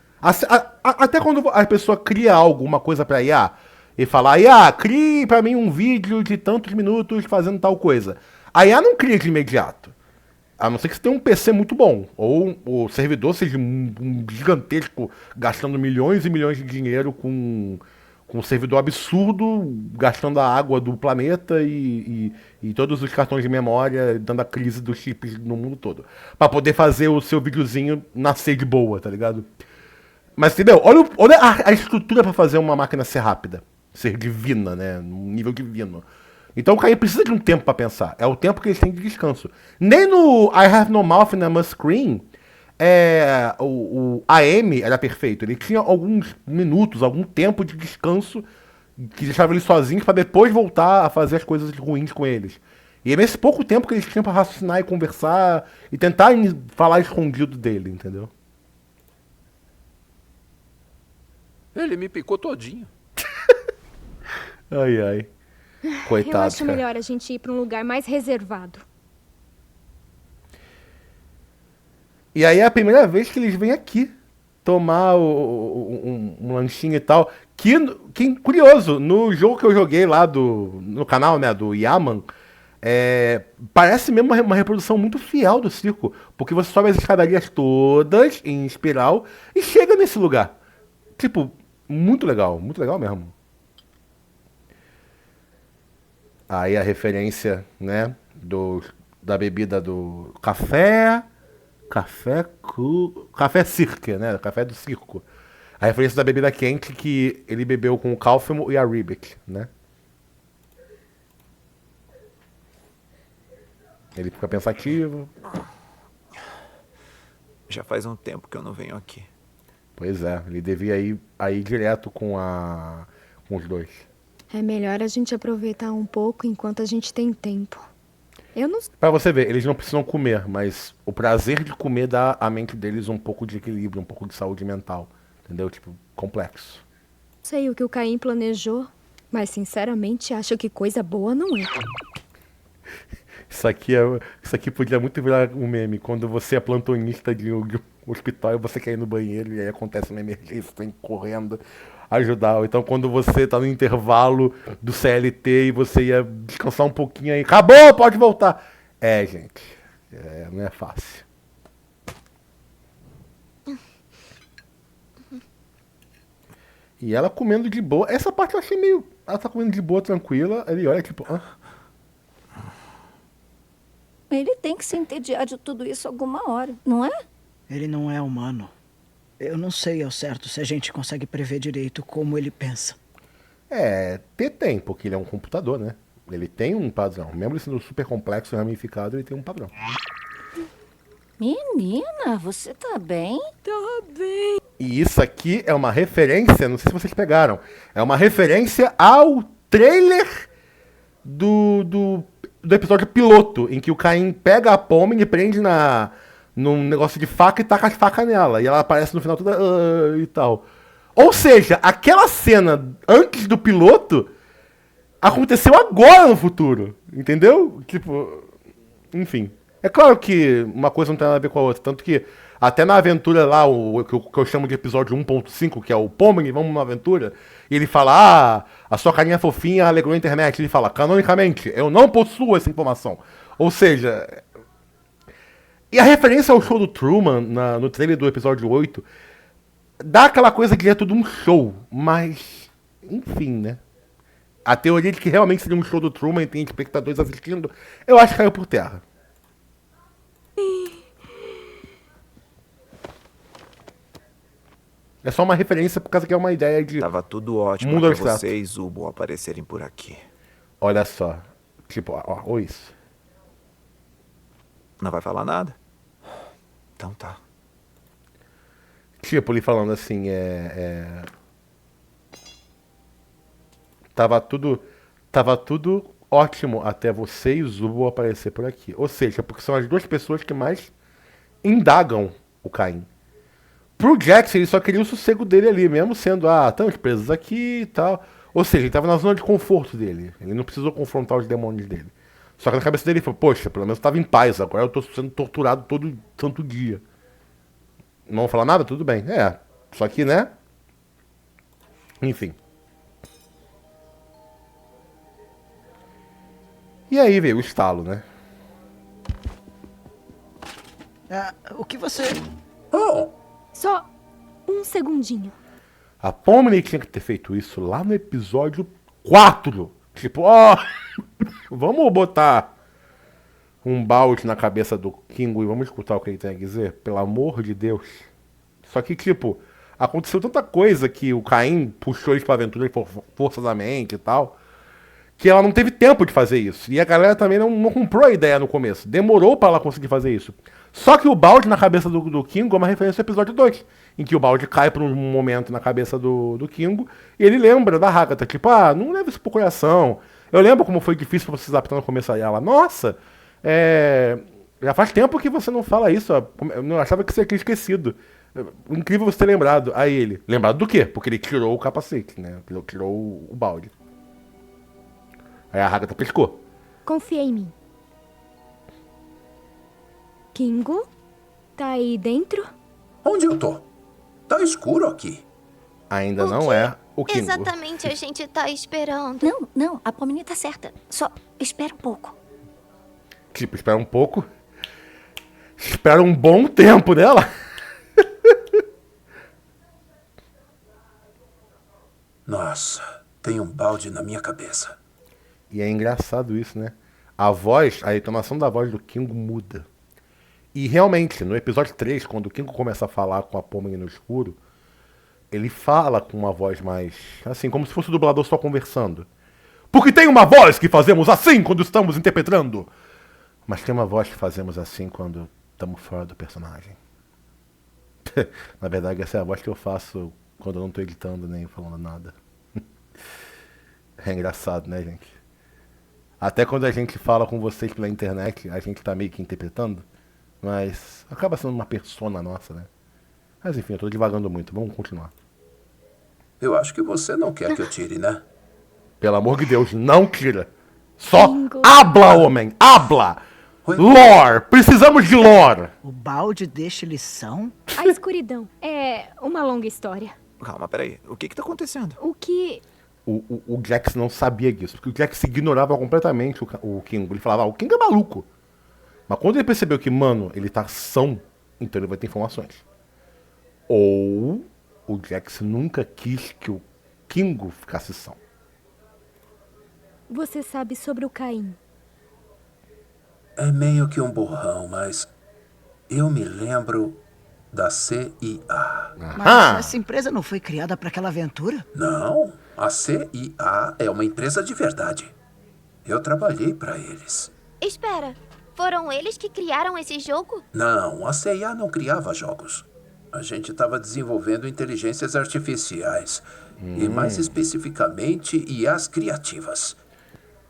Até quando a pessoa cria algo, uma coisa para IA, e fala, IA, crie para mim um vídeo de tantos minutos fazendo tal coisa. A IA não cria de imediato. A não ser que você tenha um PC muito bom. Ou o servidor seja um gigantesco, gastando milhões e milhões de dinheiro com um servidor absurdo, gastando a água do planeta e todos os cartões de memória, dando a crise dos chips no mundo todo. Pra poder fazer o seu videozinho nascer de boa, tá ligado? Mas entendeu? Olha a estrutura pra fazer uma máquina ser rápida. Ser divina, né? Um nível divino. Então o Caim precisa de um tempo pra pensar. É o tempo que eles têm de descanso. Nem no I Have No Mouth and I Must Scream, o AM era perfeito. Ele tinha alguns minutos, algum tempo de descanso que deixava eles sozinhos pra depois voltar a fazer as coisas ruins com eles. E é nesse pouco tempo que eles tinham pra raciocinar e conversar e tentar falar escondido dele, entendeu? Ele me picou todinho. Ai, ai. Coitado, Eu acho cara. melhor a gente ir pra um lugar mais reservado. E aí é a primeira vez que eles vêm aqui tomar um lanchinho e tal. Que curioso, no jogo que eu joguei lá no canal, né, do Yaman, parece mesmo uma reprodução muito fiel do circo. Porque você sobe as escadarias todas em espiral e chega nesse lugar. Tipo, muito legal mesmo. Aí a referência, né, da bebida do café cirque, né, café do circo. A referência da bebida quente que ele bebeu com o Cálfimo e a Ribic, né. Ele fica pensativo. Já faz um tempo que eu não venho aqui. Pois é, ele devia ir direto com os dois. É melhor a gente aproveitar um pouco enquanto a gente tem tempo. Eu não Pra você ver, eles não precisam comer, mas o prazer de comer dá à mente deles um pouco de equilíbrio, um pouco de saúde mental. Entendeu? Tipo, complexo. sei o que o Caim planejou, mas sinceramente acho que coisa boa não é. Isso aqui podia muito virar um meme. Quando você é plantonista de um hospital e você quer ir no banheiro e aí acontece uma emergência, você tem que ir correndo ajudar. Ou então quando você tá no intervalo do CLT e você ia descansar um pouquinho aí, acabou, pode voltar. Gente, não é fácil. E ela comendo de boa. Essa parte eu achei meio... Ela tá comendo de boa, tranquila. Ele olha tipo... Ele tem que se entediar de tudo isso alguma hora, não é? Ele não é humano. Eu não sei ao certo se a gente consegue prever direito como ele pensa. Tem, porque ele é um computador, né? Ele tem um padrão. Mesmo sendo super complexo e ramificado, ele tem um padrão. Menina, você tá bem? Tá bem. E isso aqui é uma referência, não sei se vocês pegaram, é uma referência ao trailer do do episódio piloto, em que o Caim pega a Pomni e prende num negócio de faca e taca as facas nela. E ela aparece no final toda e tal. Ou seja, aquela cena antes do piloto aconteceu agora no futuro. Entendeu? Tipo, enfim. É claro que uma coisa não tem nada a ver com a outra. Tanto que até na aventura lá, o que eu chamo de episódio 1.5, que é o Pomni, vamos numa aventura, e ele fala, a sua carinha fofinha alegrou a internet. Ele fala, canonicamente, eu não possuo essa informação. Ou seja... E a referência ao show do Truman, no trailer do episódio 8, dá aquela coisa que é tudo um show, mas... Enfim, né? A teoria de que realmente seria um show do Truman e tem espectadores assistindo, eu acho que caiu por terra. É só uma referência por causa que é uma ideia de... Tava tudo ótimo mundo até abstrato. você e Zubo aparecerem por aqui. Olha só. Tipo, ó isso. Não vai falar nada? Então tá. Tipo, ele falando assim, Tava tudo ótimo até você e o Zubo aparecer por aqui. Ou seja, porque são as duas pessoas que mais indagam o Caim. Pro Jax, ele só queria o sossego dele ali, mesmo sendo, estamos presos aqui e tal. Ou seja, ele tava na zona de conforto dele. Ele não precisou confrontar os demônios dele. Só que na cabeça dele ele falou, poxa, pelo menos eu tava em paz, agora eu tô sendo torturado todo santo dia. Não vou falar nada? Tudo bem. Só que, né? Enfim. E aí veio o estalo, né? O que você... Só um segundinho. A Pomni tinha que ter feito isso lá no episódio 4. Tipo, vamos botar um balde na cabeça do Kingo e vamos escutar o que ele tem a dizer? Pelo amor de Deus. Só que, tipo, aconteceu tanta coisa que o Caim puxou eles pra aventura forçosamente e tal, que ela não teve tempo de fazer isso. E a galera também não comprou a ideia no começo. Demorou pra ela conseguir fazer isso. Só que o balde na cabeça do Kingo é uma referência ao episódio 2, em que o balde cai por um momento na cabeça do Kingo e ele lembra da Agatha, tipo, não leva isso pro coração. Eu lembro como foi difícil pra você se adaptar no começo a ela. Nossa, já faz tempo que você não fala isso, eu achava que você tinha esquecido. Incrível você ter lembrado. Aí ele, lembrado do quê? Porque ele tirou o capacete, né? Ele tirou o balde. Aí a Agatha pescou. Confia em mim. Kingo? Tá aí dentro? Onde eu tô? Tá escuro aqui. Ainda não é o Kingo. Exatamente a gente tá esperando. Não, a Pomni tá certa. Só espera um pouco. Tipo, espera um pouco. Espera um bom tempo dela. Nossa, tem um balde na minha cabeça. E é engraçado isso, né? A entonação da voz do Kingo muda. E realmente, no episódio 3, quando o Kingo começa a falar com a Pomni no escuro, ele fala com uma voz mais, assim, como se fosse o dublador só conversando. Porque tem uma voz que fazemos assim quando estamos interpretando. Mas tem uma voz que fazemos assim quando estamos fora do personagem. Na verdade, essa é a voz que eu faço quando eu não tô editando nem falando nada. É engraçado, né, gente? Até quando a gente fala com vocês pela internet, a gente tá meio que interpretando. Mas acaba sendo uma persona nossa, né? Mas enfim, eu tô divagando muito. Vamos continuar. Eu acho que você não quer que eu tire, né? Pelo amor de Deus, não tira. Só habla, homem. Habla. Lore. Precisamos de lore. O balde deixa lição? A escuridão é uma longa história. Calma, peraí. O que tá acontecendo? O que... O Jax não sabia disso, porque o Jax ignorava completamente o Kingo. Ele falava, o Kingo é maluco. Mas quando ele percebeu que, mano, ele tá são, então ele vai ter informações. Ou o Jax nunca quis que o Kingo ficasse são. Você sabe sobre o Caim? É meio que um borrão, mas eu me lembro da CIA. Mas essa empresa não foi criada para aquela aventura? Não, a CIA é uma empresa de verdade. Eu trabalhei para eles. Espera, foram eles que criaram esse jogo? Não, a CIA não criava jogos. A gente estava desenvolvendo inteligências artificiais. E mais especificamente, IAs criativas.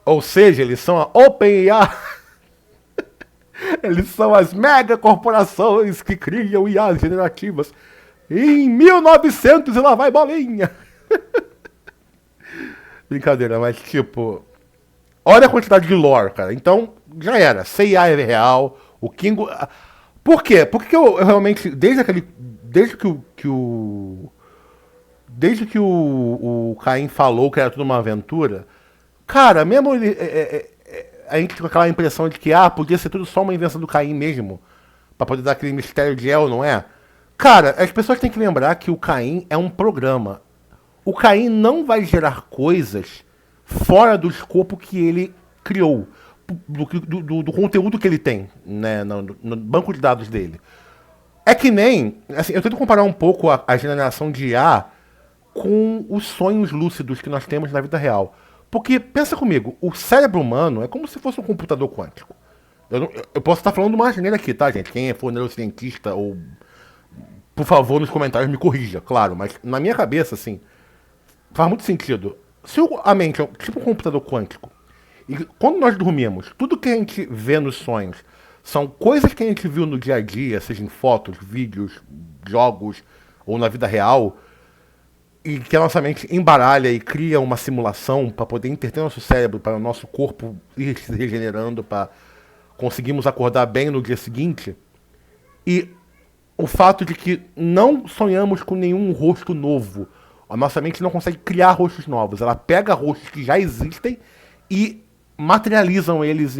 Ou seja, eles são a OpenAI. Eles são as mega corporações que criam IAs generativas. Em 1900 e lá vai bolinha. Brincadeira, mas tipo... Olha a quantidade de lore, cara. Então, já era. CIA é real. O Kingo... Por quê? Porque eu realmente... Desde que o Caim falou que era tudo uma aventura... Cara, mesmo a gente com aquela impressão de que podia ser tudo só uma invenção do Caim mesmo, pra poder dar aquele mistério de El, não é? Cara, as pessoas têm que lembrar que o Caim é um programa. O Caim não vai gerar coisas fora do escopo que ele criou, do conteúdo que ele tem, né, no banco de dados dele. É que nem, assim, eu tento comparar um pouco a generação de IA com os sonhos lúcidos que nós temos na vida real. Porque, pensa comigo, o cérebro humano é como se fosse um computador quântico. Eu posso estar falando uma asneira aqui, tá, gente? Quem for neurocientista ou... Por favor, nos comentários me corrija, claro. Mas na minha cabeça, assim, faz muito sentido. Se a mente é tipo um computador quântico, e quando nós dormimos, tudo que a gente vê nos sonhos são coisas que a gente viu no dia a dia, seja em fotos, vídeos, jogos ou na vida real... E que a nossa mente embaralha e cria uma simulação para poder interter nosso cérebro, para o nosso corpo ir se regenerando, para conseguirmos acordar bem no dia seguinte. E o fato de que não sonhamos com nenhum rosto novo. A nossa mente não consegue criar rostos novos. Ela pega rostos que já existem e materializam eles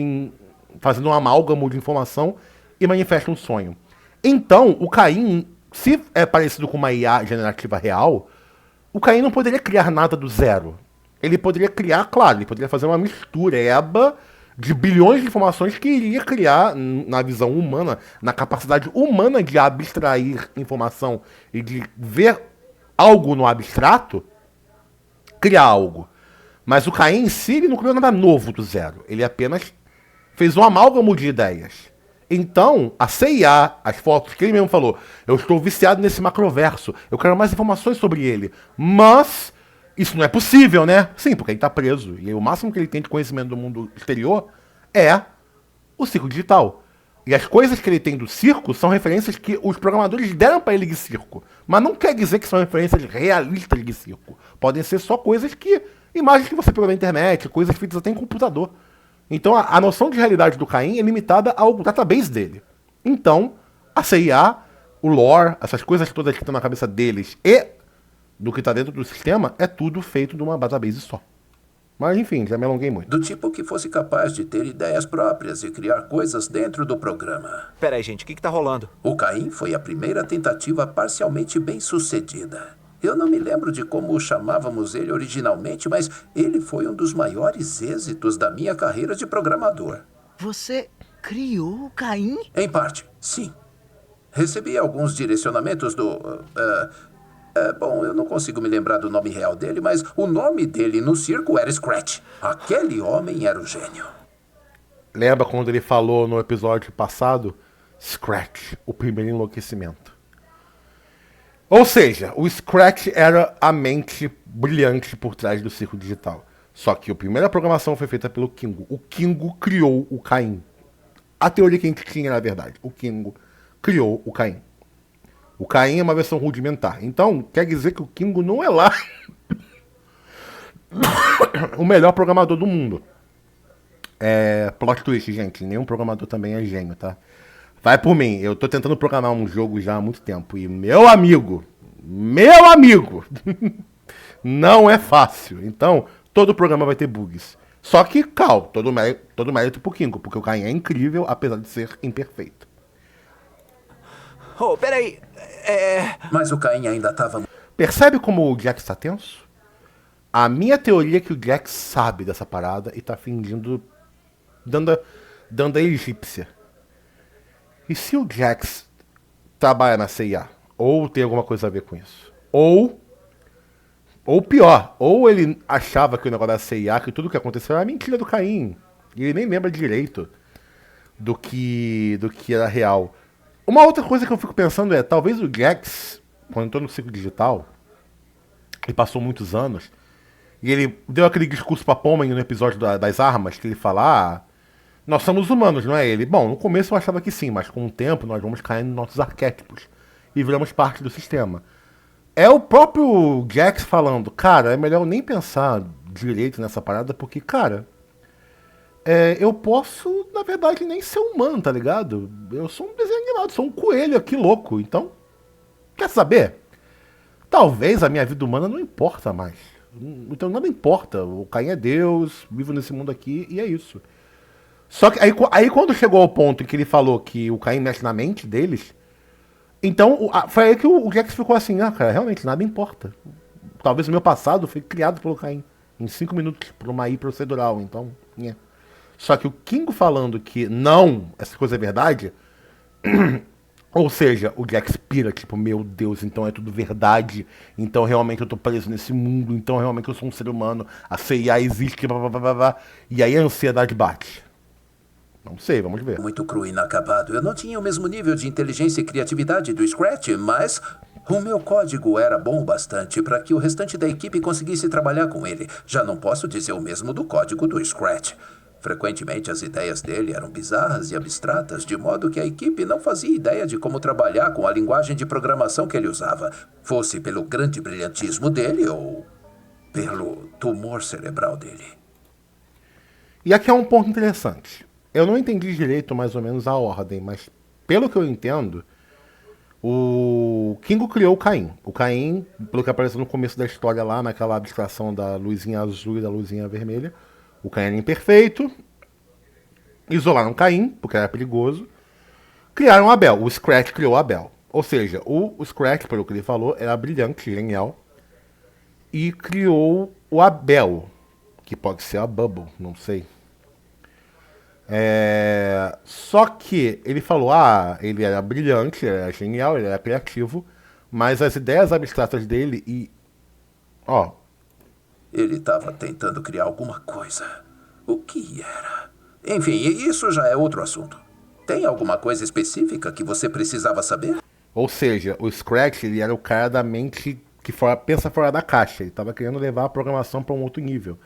fazendo um amálgamo de informação e manifesta um sonho. Então, o Caim, se é parecido com uma IA generativa real... O Caim não poderia criar nada do zero. Ele poderia criar, claro, ele poderia fazer uma mistureba de bilhões de informações que iria criar, na visão humana, na capacidade humana de abstrair informação e de ver algo no abstrato, criar algo. Mas o Caim em si, ele não criou nada novo do zero. Ele apenas fez um amálgamo de ideias. Então, a CIA, as fotos que ele mesmo falou, eu estou viciado nesse macroverso, eu quero mais informações sobre ele. Mas, isso não é possível, né? Sim, porque ele está preso. E o máximo que ele tem de conhecimento do mundo exterior é o circo digital. E as coisas que ele tem do circo são referências que os programadores deram para ele de circo. Mas não quer dizer que são referências realistas de circo. Podem ser só coisas que... imagens que você pegou na internet, coisas feitas até em computador. Então, a noção de realidade do Caim é limitada ao database dele. Então, a CIA, o lore, essas coisas todas que estão na cabeça deles e do que está dentro do sistema, é tudo feito de uma database só. Mas, enfim, já me alonguei muito. Do tipo que fosse capaz de ter ideias próprias e criar coisas dentro do programa. Peraí, gente, o que tá rolando? O Caim foi a primeira tentativa parcialmente bem-sucedida. Eu não me lembro de como chamávamos ele originalmente, mas ele foi um dos maiores êxitos da minha carreira de programador. Você criou o Caim? Em parte, sim. Recebi alguns direcionamentos do... bom, eu não consigo me lembrar do nome real dele, mas o nome dele no circo era Scratch. Aquele homem era o gênio. Lembra quando ele falou no episódio passado? Scratch, o primeiro enlouquecimento. Ou seja, o Scratch era a mente brilhante por trás do circo digital. Só que a primeira programação foi feita pelo Kingo. O Kingo criou o Caim. A teoria que a gente tinha era a verdade. O Kingo criou o Caim. O Caim é uma versão rudimentar. Então, quer dizer que o Kingo não é lá o melhor programador do mundo. Plot twist, gente. Nenhum programador também é gênio, tá? Vai por mim, eu tô tentando programar um jogo já há muito tempo. E meu amigo, não é fácil. Então, todo programa vai ter bugs. Só que, todo mérito pro Kingo, porque o Caim é incrível, apesar de ser imperfeito. Oh, peraí. Mas o Caim ainda tava... Percebe como o Jax tá tenso? A minha teoria é que o Jax sabe dessa parada e tá fingindo... dando a egípcia. E se o Jax trabalha na CIA? Ou tem alguma coisa a ver com isso? Ou pior, ou ele achava que o negócio da CIA, que tudo que aconteceu era mentira do Caim. E ele nem lembra direito do que era real. Uma outra coisa que eu fico pensando é, talvez o Jax, quando entrou no ciclo digital, e passou muitos anos, E ele deu aquele discurso pra Pomen no episódio das armas, que ele fala, nós somos humanos, não é ele? Bom, no começo eu achava que sim, mas com o tempo nós vamos caindo nos nossos arquétipos e viramos parte do sistema. É o próprio Jax falando, cara, é melhor eu nem pensar direito nessa parada, porque, cara, eu posso, na verdade, nem ser humano, tá ligado? Eu sou um desenho animado, sou um coelho aqui louco, então, quer saber? Talvez a minha vida humana não importa mais. Então nada importa, o Caim é Deus, vivo nesse mundo aqui e é isso. Só que aí quando chegou ao ponto em que ele falou que o Caim mexe na mente deles, então foi aí que o Jax ficou assim, cara, realmente nada importa. Talvez o meu passado foi criado pelo Caim em 5 minutos por uma AI procedural, então, Só que o Kingo falando que não, essa coisa é verdade, ou seja, o Jax pira, tipo, meu Deus, então é tudo verdade, então realmente eu tô preso nesse mundo, então realmente eu sou um ser humano, a CIA existe, blá, blá, blá, blá, e aí a ansiedade bate. Não sei, vamos ver. Muito cru e inacabado. Eu não tinha o mesmo nível de inteligência e criatividade do Scratch, mas o meu código era bom o bastante para que o restante da equipe conseguisse trabalhar com ele. Já não posso dizer o mesmo do código do Scratch. Frequentemente as ideias dele eram bizarras e abstratas, de modo que a equipe não fazia ideia de como trabalhar com a linguagem de programação que ele usava, fosse pelo grande brilhantismo dele ou pelo tumor cerebral dele. E aqui é um ponto interessante. Eu não entendi direito mais ou menos a ordem, mas pelo que eu entendo, o Kingo criou o Caim. O Caim, pelo que apareceu no começo da história lá, naquela abstração da luzinha azul e da luzinha vermelha, o Caim era imperfeito, isolaram o Caim, porque era perigoso, criaram o Abel. O Scratch criou o Abel. Ou seja, o Scratch, pelo que ele falou, era brilhante, genial, e criou o Abel, que pode ser a Bubble, não sei. Só que ele falou, ele era brilhante, ele era genial, ele era criativo, mas as ideias abstratas dele Ele estava tentando criar alguma coisa. O que era? Enfim, isso já é outro assunto. Tem alguma coisa específica que você precisava saber? Ou seja, o Scratch, ele era o cara da mente que pensa fora da caixa. Ele estava querendo levar a programação para um outro nível.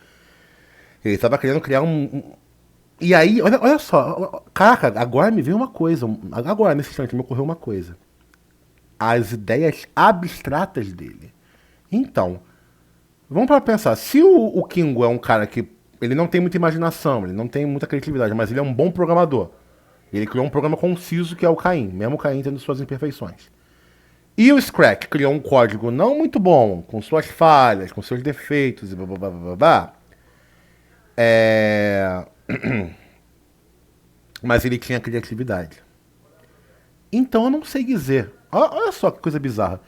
Ele estava querendo criar E aí, olha só, caraca, agora me veio uma coisa, agora nesse instante me ocorreu uma coisa. As ideias abstratas dele. Então, vamos para pensar, se o Kingo é um cara que, ele não tem muita imaginação, ele não tem muita criatividade, mas ele é um bom programador. Ele criou um programa conciso que é o Caim, mesmo o Caim tendo suas imperfeições. E o Scratch criou um código não muito bom, com suas falhas, com seus defeitos e blá blá blá blá blá. Mas ele tinha criatividade. Então eu não sei dizer. Olha só que coisa bizarra.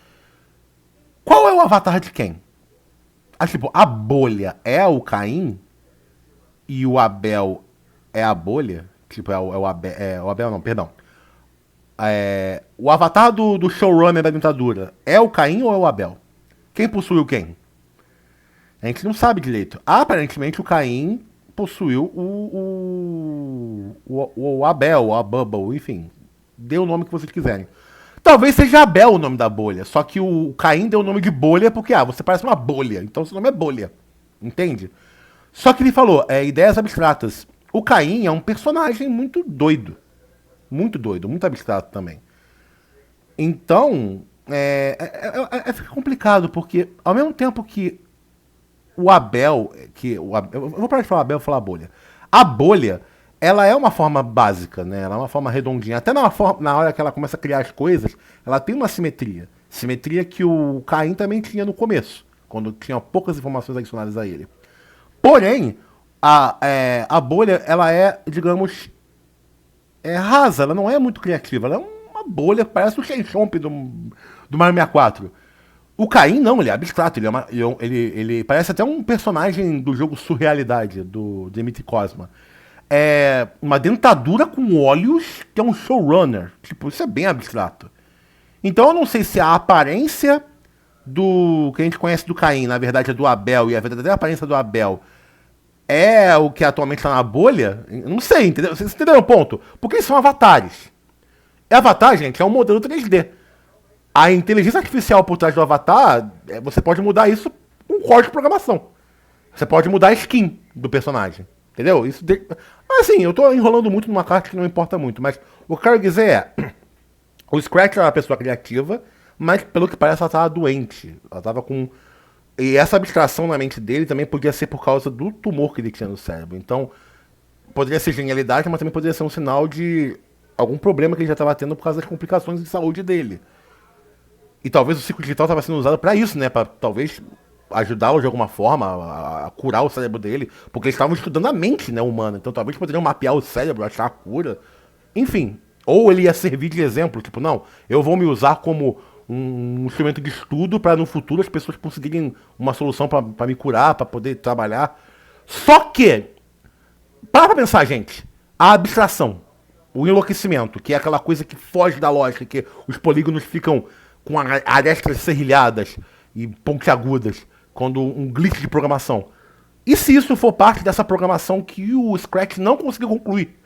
Qual é o avatar de quem? Tipo, a bolha é o Caim e o Abel é a bolha? Tipo, o Abel não, perdão. O avatar do showrunner da ditadura é o Caim ou é o Abel? Quem possuiu quem? A gente não sabe direito. Aparentemente o Caim possuiu o Abel, a Bubble, enfim. Dê o nome que vocês quiserem. Talvez seja Abel o nome da bolha, só que o Caim deu o nome de bolha porque, você parece uma bolha, então seu nome é bolha. Entende? Só que ele falou, ideias abstratas. O Caim é um personagem muito doido. Muito doido, muito abstrato também. Então, fica complicado, porque ao mesmo tempo que o Abel, eu vou parar de falar Abel e falar bolha. A bolha, ela é uma forma básica, né? Ela é uma forma redondinha. Até na hora que ela começa a criar as coisas, ela tem uma simetria. Simetria que o Caim também tinha no começo, quando tinha poucas informações adicionadas a ele. Porém, a bolha, ela digamos, rasa, ela não é muito criativa. Ela é uma bolha, parece o Shenchomp do Mario 64. O Caim não, ele é abstrato, ele parece até um personagem do jogo Surrealidade, do Dimitri Cosma. É uma dentadura com olhos, que é um showrunner. Tipo, isso é bem abstrato. Então eu não sei se a aparência do que a gente conhece do Caim, na verdade é do Abel, e a verdadeira aparência do Abel é o que atualmente está na bolha. Eu não sei, entendeu? Vocês entenderam o ponto? Porque eles são avatares. E avatar, gente, é um modelo 3D. A inteligência artificial por trás do avatar, você pode mudar isso com código de programação. Você pode mudar a skin do personagem. Entendeu? Assim, eu tô enrolando muito numa carta que não importa muito, mas o que eu quero dizer é... O Scratch era uma pessoa criativa, mas pelo que parece ela tava doente. Ela tava com... E essa abstração na mente dele também podia ser por causa do tumor que ele tinha no cérebro. Então, poderia ser genialidade, mas também poderia ser um sinal de algum problema que ele já estava tendo por causa das complicações de saúde dele. E talvez o ciclo digital estava sendo usado para isso, né? Para talvez ajudá-lo de alguma forma a curar o cérebro dele, porque eles estavam estudando a mente, né, humana. Então talvez poderiam mapear o cérebro, achar a cura. Enfim, ou ele ia servir de exemplo, tipo, não, eu vou me usar como um instrumento de estudo para no futuro as pessoas conseguirem uma solução para me curar, para poder trabalhar. Só que, para pra pensar, gente, a abstração, o enlouquecimento, que é aquela coisa que foge da lógica, que os polígonos ficam com arestas serrilhadas e pontiagudas, quando um glitch de programação. E se isso for parte dessa programação que o Scratch não conseguiu concluir?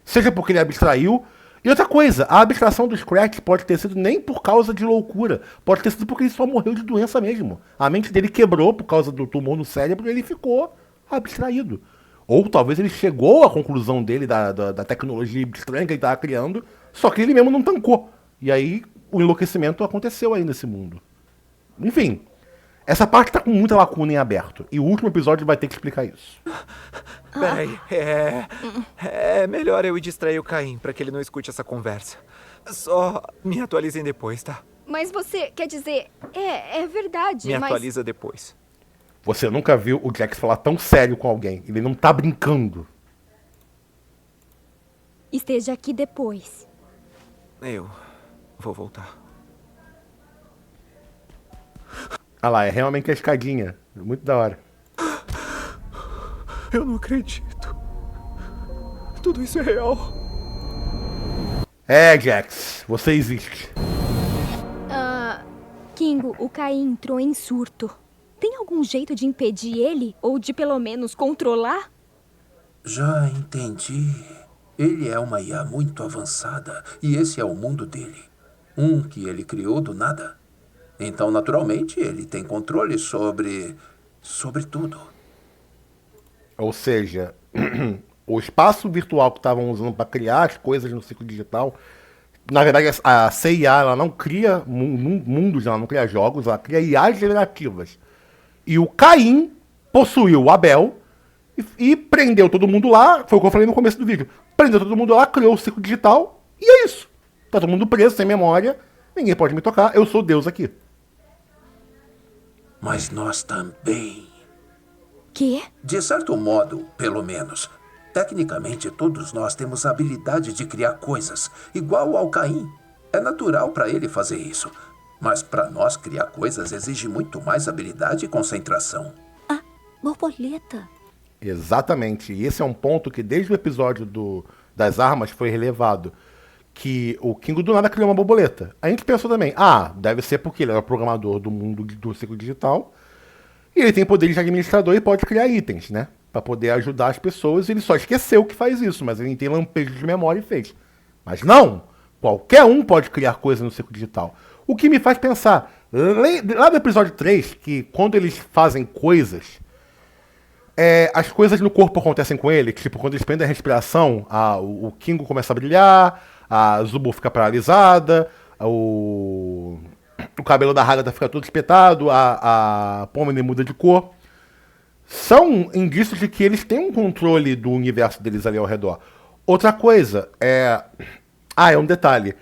Seja porque ele abstraiu. E outra coisa, a abstração do Scratch pode ter sido nem por causa de loucura. Pode ter sido porque ele só morreu de doença mesmo. A mente dele quebrou por causa do tumor no cérebro e ele ficou abstraído. Ou talvez ele chegou à conclusão dele da tecnologia estranha que ele estava criando, só que ele mesmo não tancou. E aí o enlouquecimento aconteceu aí nesse mundo. Enfim, essa parte tá com muita lacuna em aberto. E o último episódio vai ter que explicar isso. Peraí, é melhor eu ir distrair o Caim pra que ele não escute essa conversa. Só me atualizem depois, tá? Mas você, quer dizer, é verdade, Me mas... atualiza depois. Você nunca viu o Jax falar tão sério com alguém. Ele não tá brincando. Esteja aqui depois. Eu vou voltar. Ah lá, é realmente a escadinha. Muito da hora. Eu não acredito. Tudo isso é real. É, Jax, você existe. Kingo, o Caim entrou em surto. Tem algum jeito de impedir ele? Ou de pelo menos controlar? Já entendi. Ele é uma IA muito avançada e esse é o mundo dele. Um que ele criou do nada. Então, naturalmente, ele tem controle sobre tudo. Ou seja, o espaço virtual que estavam usando para criar as coisas no ciclo digital, na verdade a CIA ela não cria mundos, ela não cria jogos, ela cria IAs generativas. E o Caim possuiu o Abel e prendeu todo mundo lá, foi o que eu falei no começo do vídeo, prendeu todo mundo lá, criou o ciclo digital e é isso. Tá todo mundo preso, sem memória, ninguém pode me tocar, eu sou Deus aqui. Mas nós também. Quê? De certo modo, pelo menos. Tecnicamente, todos nós temos a habilidade de criar coisas, igual ao Caim. É natural para ele fazer isso. Mas para nós, criar coisas exige muito mais habilidade e concentração. Ah, borboleta. Exatamente. E esse é um ponto que desde o episódio das armas foi relevado. Que o Kingo do nada criou uma borboleta. A gente pensou também, deve ser porque ele era programador do mundo do ciclo digital. E ele tem poderes de administrador e pode criar itens, né? Pra poder ajudar as pessoas. Ele só esqueceu que faz isso, mas ele tem lampejos de memória e fez. Mas não! Qualquer um pode criar coisas no ciclo digital. O que me faz pensar, lá do episódio 3, que quando eles fazem coisas, as coisas no corpo acontecem com ele. Tipo, quando eles prendem a respiração, o Kingo começa a brilhar, a Zubo fica paralisada, o cabelo da Hagatha fica todo espetado, a Pomini muda de cor. São indícios de que eles têm um controle do universo deles ali ao redor. Outra coisa, é um detalhe.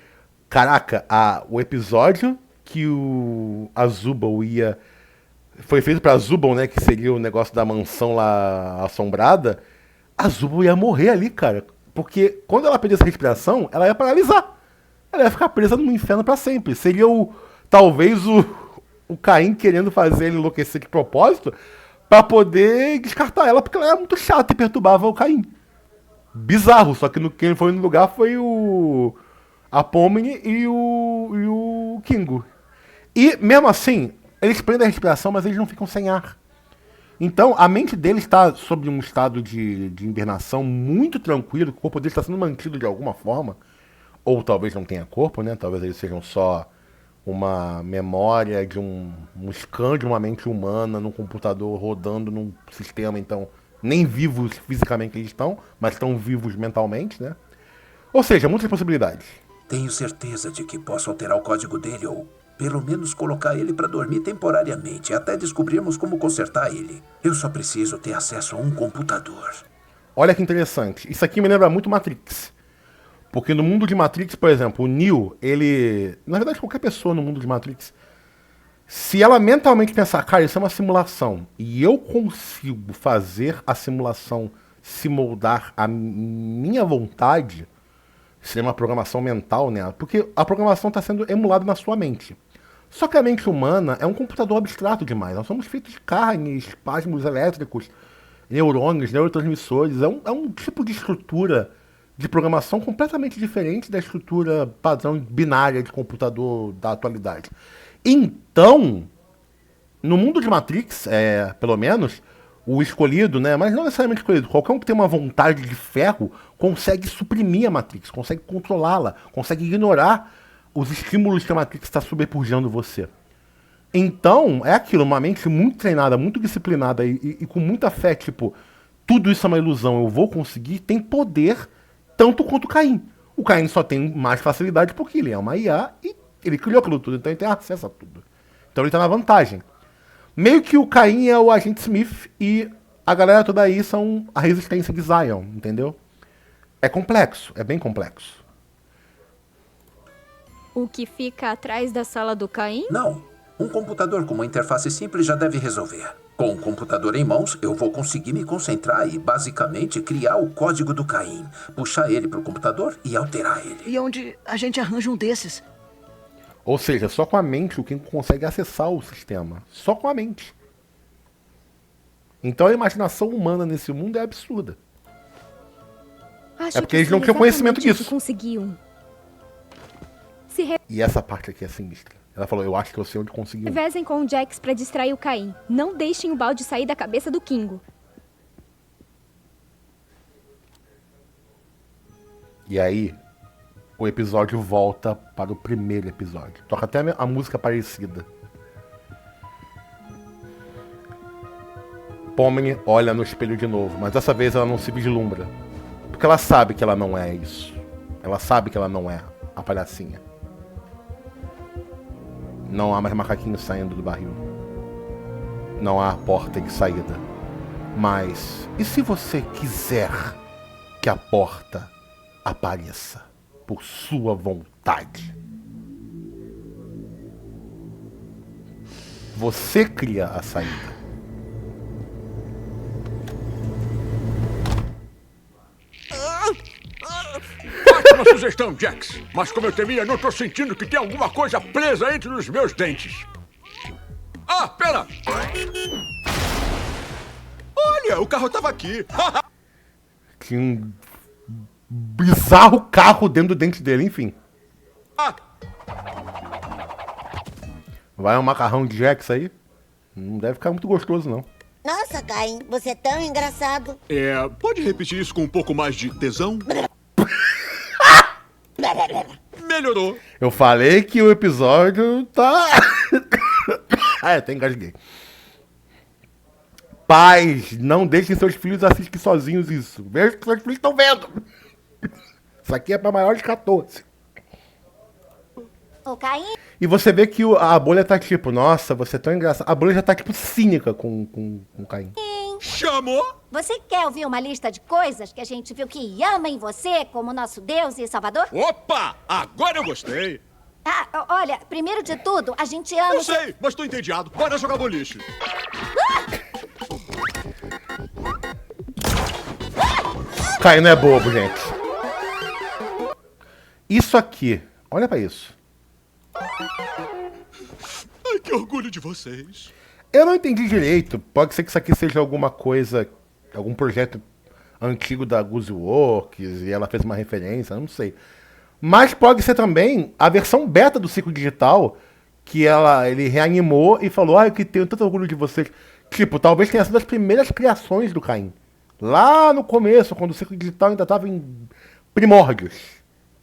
Caraca, o episódio que a Zubal ia... Foi feito pra Zubal, né? Que seria o negócio da mansão lá assombrada. A Zubal ia morrer ali, cara. Porque quando ela perdesse a respiração, ela ia paralisar. Ela ia ficar presa no inferno pra sempre. Seria talvez o Caim querendo fazer ele enlouquecer de propósito pra poder descartar ela, porque ela era muito chata e perturbava o Caim. Bizarro, só que quem foi no lugar foi a Pomini e o Kingo. E mesmo assim, eles prendem a respiração, mas eles não ficam sem ar. Então, a mente deles está sob um estado de hibernação muito tranquilo, o corpo deles está sendo mantido de alguma forma. Ou talvez não tenha corpo, né? Talvez eles sejam só uma memória de um um scan de uma mente humana num computador rodando num sistema, então, nem vivos fisicamente eles estão, mas estão vivos mentalmente, né? Ou seja, muitas possibilidades. Tenho certeza de que posso alterar o código dele ou, pelo menos, colocar ele para dormir temporariamente, até descobrirmos como consertar ele. Eu só preciso ter acesso a um computador. Olha que interessante. Isso aqui me lembra muito Matrix. Porque no mundo de Matrix, por exemplo, o Neo, ele... Na verdade, qualquer pessoa no mundo de Matrix, se ela mentalmente pensar, cara, isso é uma simulação, e eu consigo fazer a simulação se moldar à minha vontade, seria uma programação mental, né? Porque a programação está sendo emulada na sua mente. Só que a mente humana é um computador abstrato demais. Nós somos feitos de carne, espasmos elétricos, neurônios, neurotransmissores. É um tipo de estrutura de programação completamente diferente da estrutura padrão binária de computador da atualidade. Então, no mundo de Matrix, pelo menos, o escolhido, né? Mas não necessariamente escolhido, qualquer um que tem uma vontade de ferro consegue suprimir a Matrix, consegue controlá-la, consegue ignorar os estímulos que a Matrix está sobrepujando você. Então, é aquilo, uma mente muito treinada, muito disciplinada e com muita fé, tipo, tudo isso é uma ilusão, eu vou conseguir, tem poder tanto quanto o Caim. O Caim só tem mais facilidade porque ele é uma IA e ele criou aquilo tudo, então ele tem acesso a tudo. Então ele tá na vantagem. Meio que o Caim é o agente Smith e a galera toda aí são a resistência de Zion, entendeu? É complexo, é bem complexo. O que fica atrás da sala do Caim? Não. Um computador com uma interface simples já deve resolver. Com o computador em mãos, eu vou conseguir me concentrar e, basicamente, criar o código do Caim. Puxar ele pro computador e alterar ele. E onde a gente arranja um desses? Ou seja, só com a mente o Kim consegue acessar o sistema. Só com a mente. Então a imaginação humana nesse mundo é absurda. Acho é porque eles não tinham conhecimento disso. Conseguiam. E essa parte aqui é sinistra. Ela falou, eu acho que eu sei onde conseguiu. Revezem com o Jax pra distrair o Caim. Não deixem o balde sair da cabeça do Kingo. E aí, o episódio volta para o primeiro episódio. Toca até a música parecida. Pomni olha no espelho de novo, mas dessa vez ela não se vislumbra. Porque ela sabe que ela não é isso. Ela sabe que ela não é a palhacinha. Não há mais macaquinho saindo do barril. Não há porta de saída. Mas, e se você quiser que a porta apareça por sua vontade? Você cria a saída. Ótima sugestão, Jax. Mas como eu temia, não tô sentindo que tem alguma coisa presa entre os meus dentes. Ah, pera! Olha, o carro tava aqui. Tinha um bizarro carro dentro do dente dele, enfim. Vai um macarrão de Jax aí? Não deve ficar muito gostoso, não. Nossa, Caim, você é tão engraçado. Pode repetir isso com um pouco mais de tesão? Melhorou. Eu falei que o episódio tá... até engasguei. Pais, não deixem seus filhos assistir sozinhos isso. Veja que seus filhos estão vendo. Isso aqui é pra maior de 14. O Caim? E você vê que a bolha tá tipo, nossa, você é tão engraçado. A bolha já tá tipo cínica com o Caim. Chamou? Você quer ouvir uma lista de coisas que a gente viu que ama em você como nosso Deus e Salvador? Opa! Agora eu gostei. Olha, primeiro de tudo, a gente ama... Eu sei, mas tô entediado. Bora jogar boliche. Caim não é bobo, gente. Isso aqui, olha pra isso. Ai, que orgulho de vocês. Eu não entendi direito. Pode ser que isso aqui seja alguma coisa, algum projeto antigo da Guzzworks e ela fez uma referência, não sei. Mas pode ser também a versão beta do Ciclo Digital que ele reanimou e falou, eu que tenho tanto orgulho de vocês. Tipo, talvez tenha sido as primeiras criações do Caim. Lá no começo, quando o Ciclo Digital ainda estava em primórdios.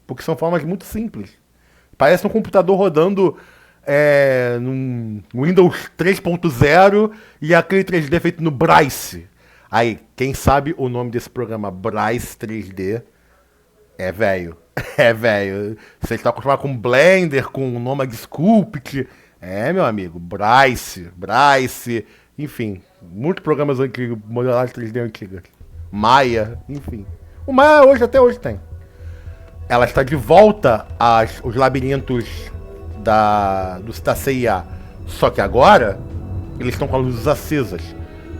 Porque são formas muito simples. Parece um computador rodando no Windows 3.0 e aquele 3D feito no Bryce. Aí, quem sabe o nome desse programa Bryce 3D é velho. É velho. Você está acostumado com Blender, com o Nomad Sculpt. Meu amigo, Bryce, enfim, muitos programas antigos, modelagem 3D antiga. Maya, enfim. O Maya até hoje tem. Ela está de volta aos labirintos da CIA. Só que agora, eles estão com as luzes acesas.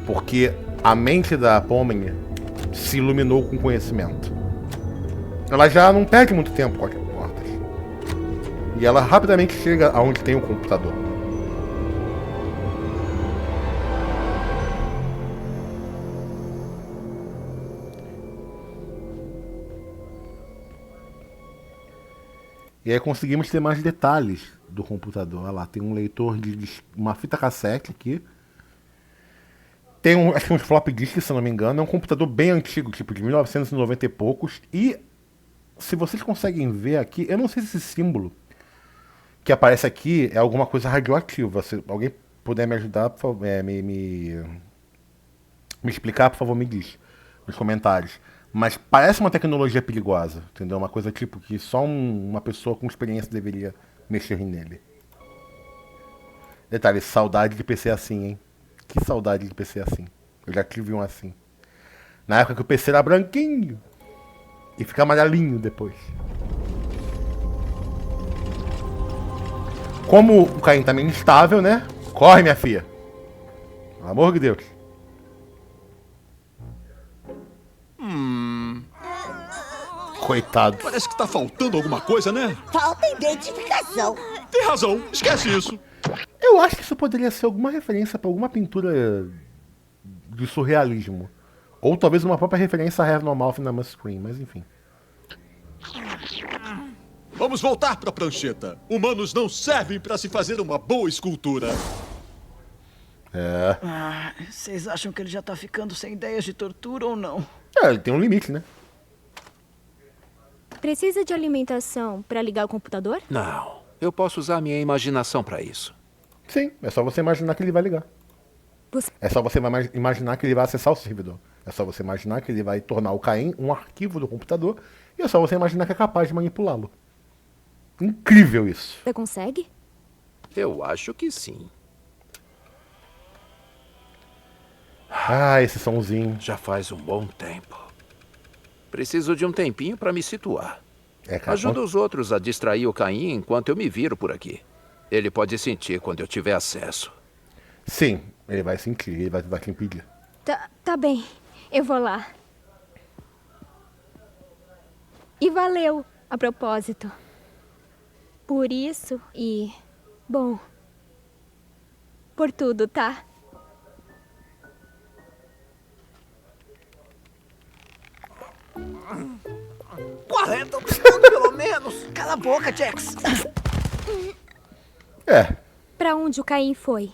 Porque a mente da Pomni se iluminou com conhecimento. Ela já não perde muito tempo com as portas. E ela rapidamente chega aonde tem o computador. E aí conseguimos ter mais detalhes do computador. Olha lá, tem um leitor de uma fita cassete aqui. Tem acho que uns flop disks, se não me engano. É um computador bem antigo, tipo de 1990 e poucos. E se vocês conseguem ver aqui, eu não sei se esse símbolo que aparece aqui é alguma coisa radioativa. Se alguém puder me ajudar, por favor, me explicar, por favor, me diz nos comentários. Mas parece uma tecnologia perigosa, entendeu? Uma coisa tipo que só uma pessoa com experiência deveria mexer nele. Detalhe, saudade de PC assim, hein? Que saudade de PC assim. Eu já tive um assim. Na época que o PC era branquinho e fica amarelinho depois. Como o Caim tá meio instável, né? Corre, minha filha. Pelo amor de Deus. Coitado. Parece que tá faltando alguma coisa, né? Falta identificação. Tem razão, esquece isso. Eu acho que isso poderia ser alguma referência pra alguma pintura de surrealismo. Ou talvez uma própria referência a Have No Mouth na Screen, mas enfim. Vamos voltar pra prancheta. Humanos não servem pra se fazer uma boa escultura. Vocês acham que ele já tá ficando sem ideias de tortura ou não? Ele tem um limite, né? Precisa de alimentação para ligar o computador? Não. Eu posso usar minha imaginação para isso. Sim, é só você imaginar que ele vai ligar. É só você imaginar que ele vai acessar o servidor. É só você imaginar que ele vai tornar o Caim um arquivo do computador. E é só você imaginar que é capaz de manipulá-lo. Incrível isso. Você consegue? Eu acho que sim. Esse somzinho. Já faz um bom tempo. Preciso de um tempinho para me situar. Ajuda os outros a distrair o Caim enquanto eu me viro por aqui. Ele pode sentir quando eu tiver acesso. Sim, ele vai sentir, ele vai te impedir. Tá bem, eu vou lá. E valeu, a propósito. Por isso e... bom... por tudo, tá? pelo menos. Cala a boca, Jax. Pra onde o Caim foi?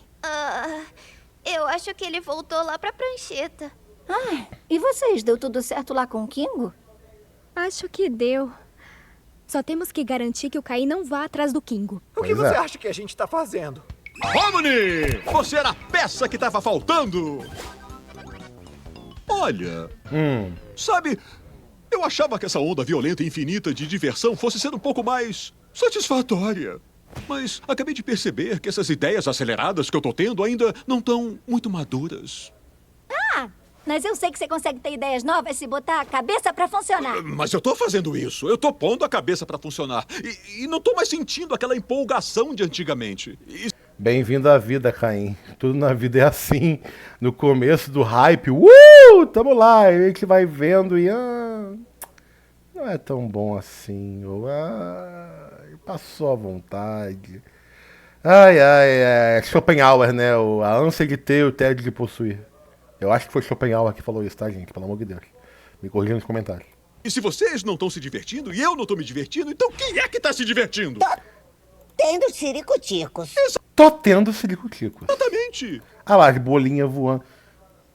Eu acho que ele voltou lá pra prancheta. E vocês? Deu tudo certo lá com o Kingo? Acho que deu. Só temos que garantir que o Caim não vá atrás do Kingo. O que você acha que a gente tá fazendo? Romney! Você era a peça que tava faltando! Olha... Sabe, eu achava que essa onda violenta e infinita de diversão fosse ser um pouco mais satisfatória. Mas acabei de perceber que essas ideias aceleradas que eu tô tendo ainda não estão muito maduras. Mas eu sei que você consegue ter ideias novas se botar a cabeça pra funcionar. Mas eu tô fazendo isso. Eu tô pondo a cabeça pra funcionar. E não tô mais sentindo aquela empolgação de antigamente. Bem-vindo à vida, Caim. Tudo na vida é assim. No começo do hype, tamo lá. E a gente vai vendo e... não é tão bom assim. Ou passou à vontade. Schopenhauer, né? A ânsia de ter e o tédio de possuir. Eu acho que foi Schopenhauer que falou isso, tá, gente? Pelo amor de Deus. Me corrija nos comentários. E se vocês não estão se divertindo e eu não tô me divertindo, então quem é que tá se divertindo? Tendo ciricuticos. Tô tendo ciricuticos. Exatamente. Lá, as bolinhas voando.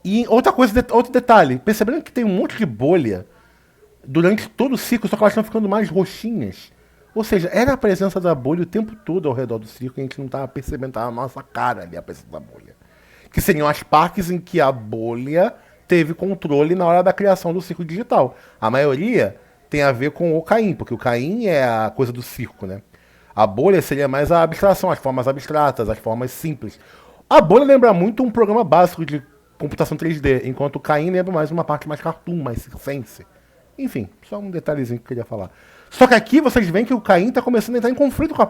E outra coisa, outro detalhe. Percebendo que tem um monte de bolha durante todo o ciclo, só que elas estão ficando mais roxinhas. Ou seja, era a presença da bolha o tempo todo ao redor do circo e a gente não estava percebendo, tava na nossa cara ali a presença da bolha. Que seriam as partes em que a bolha teve controle na hora da criação do circo digital. A maioria tem a ver com o Caim, porque o Caim é a coisa do circo, né? A bolha seria mais a abstração, as formas abstratas, as formas simples. A bolha lembra muito um programa básico de computação 3D, enquanto o Caim lembra mais uma parte mais cartoon, mais circense. Enfim, só um detalhezinho que eu queria falar. Só que aqui vocês veem que o Caim está começando a entrar em conflito com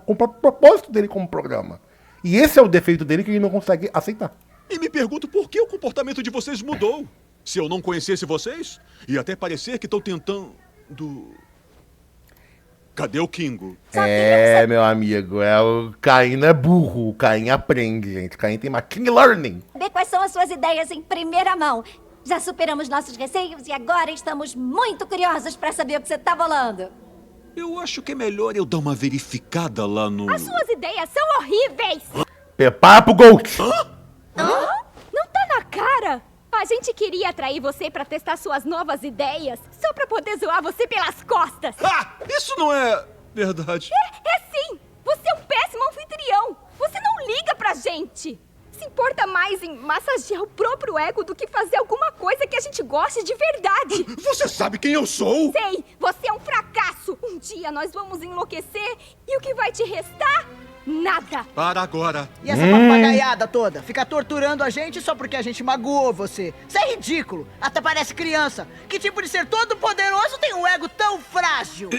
o propósito dele como programa. E esse é o defeito dele que ele não consegue aceitar. E me pergunto por que o comportamento de vocês mudou. Se eu não conhecesse vocês, ia até parecer que estou tentando... Cadê o Kingo? Meu amigo, o Caim não é burro, o Caim aprende, gente. O Caim tem machine learning. Ver quais são as suas ideias em primeira mão. Já superamos nossos receios e agora estamos muito curiosos para saber o que você tá bolando. Eu acho que é melhor eu dar uma verificada lá no... As suas ideias são horríveis! Prepara pro Gold! Não tá na cara? A gente queria atrair você pra testar suas novas ideias, só pra poder zoar você pelas costas. Isso não é verdade. É sim! Você é um péssimo anfitrião! Você não liga pra gente! Se importa mais em massagear o próprio ego do que fazer alguma coisa que a gente goste de verdade. Você sabe quem eu sou? Sei, você é um fracasso. Um dia nós vamos enlouquecer e o que vai te restar? Nada. Para agora. E essa papagaiada toda? Ficar torturando a gente só porque a gente magoou você. Isso é ridículo. Até parece criança. Que tipo de ser todo poderoso tem um ego tão frágil?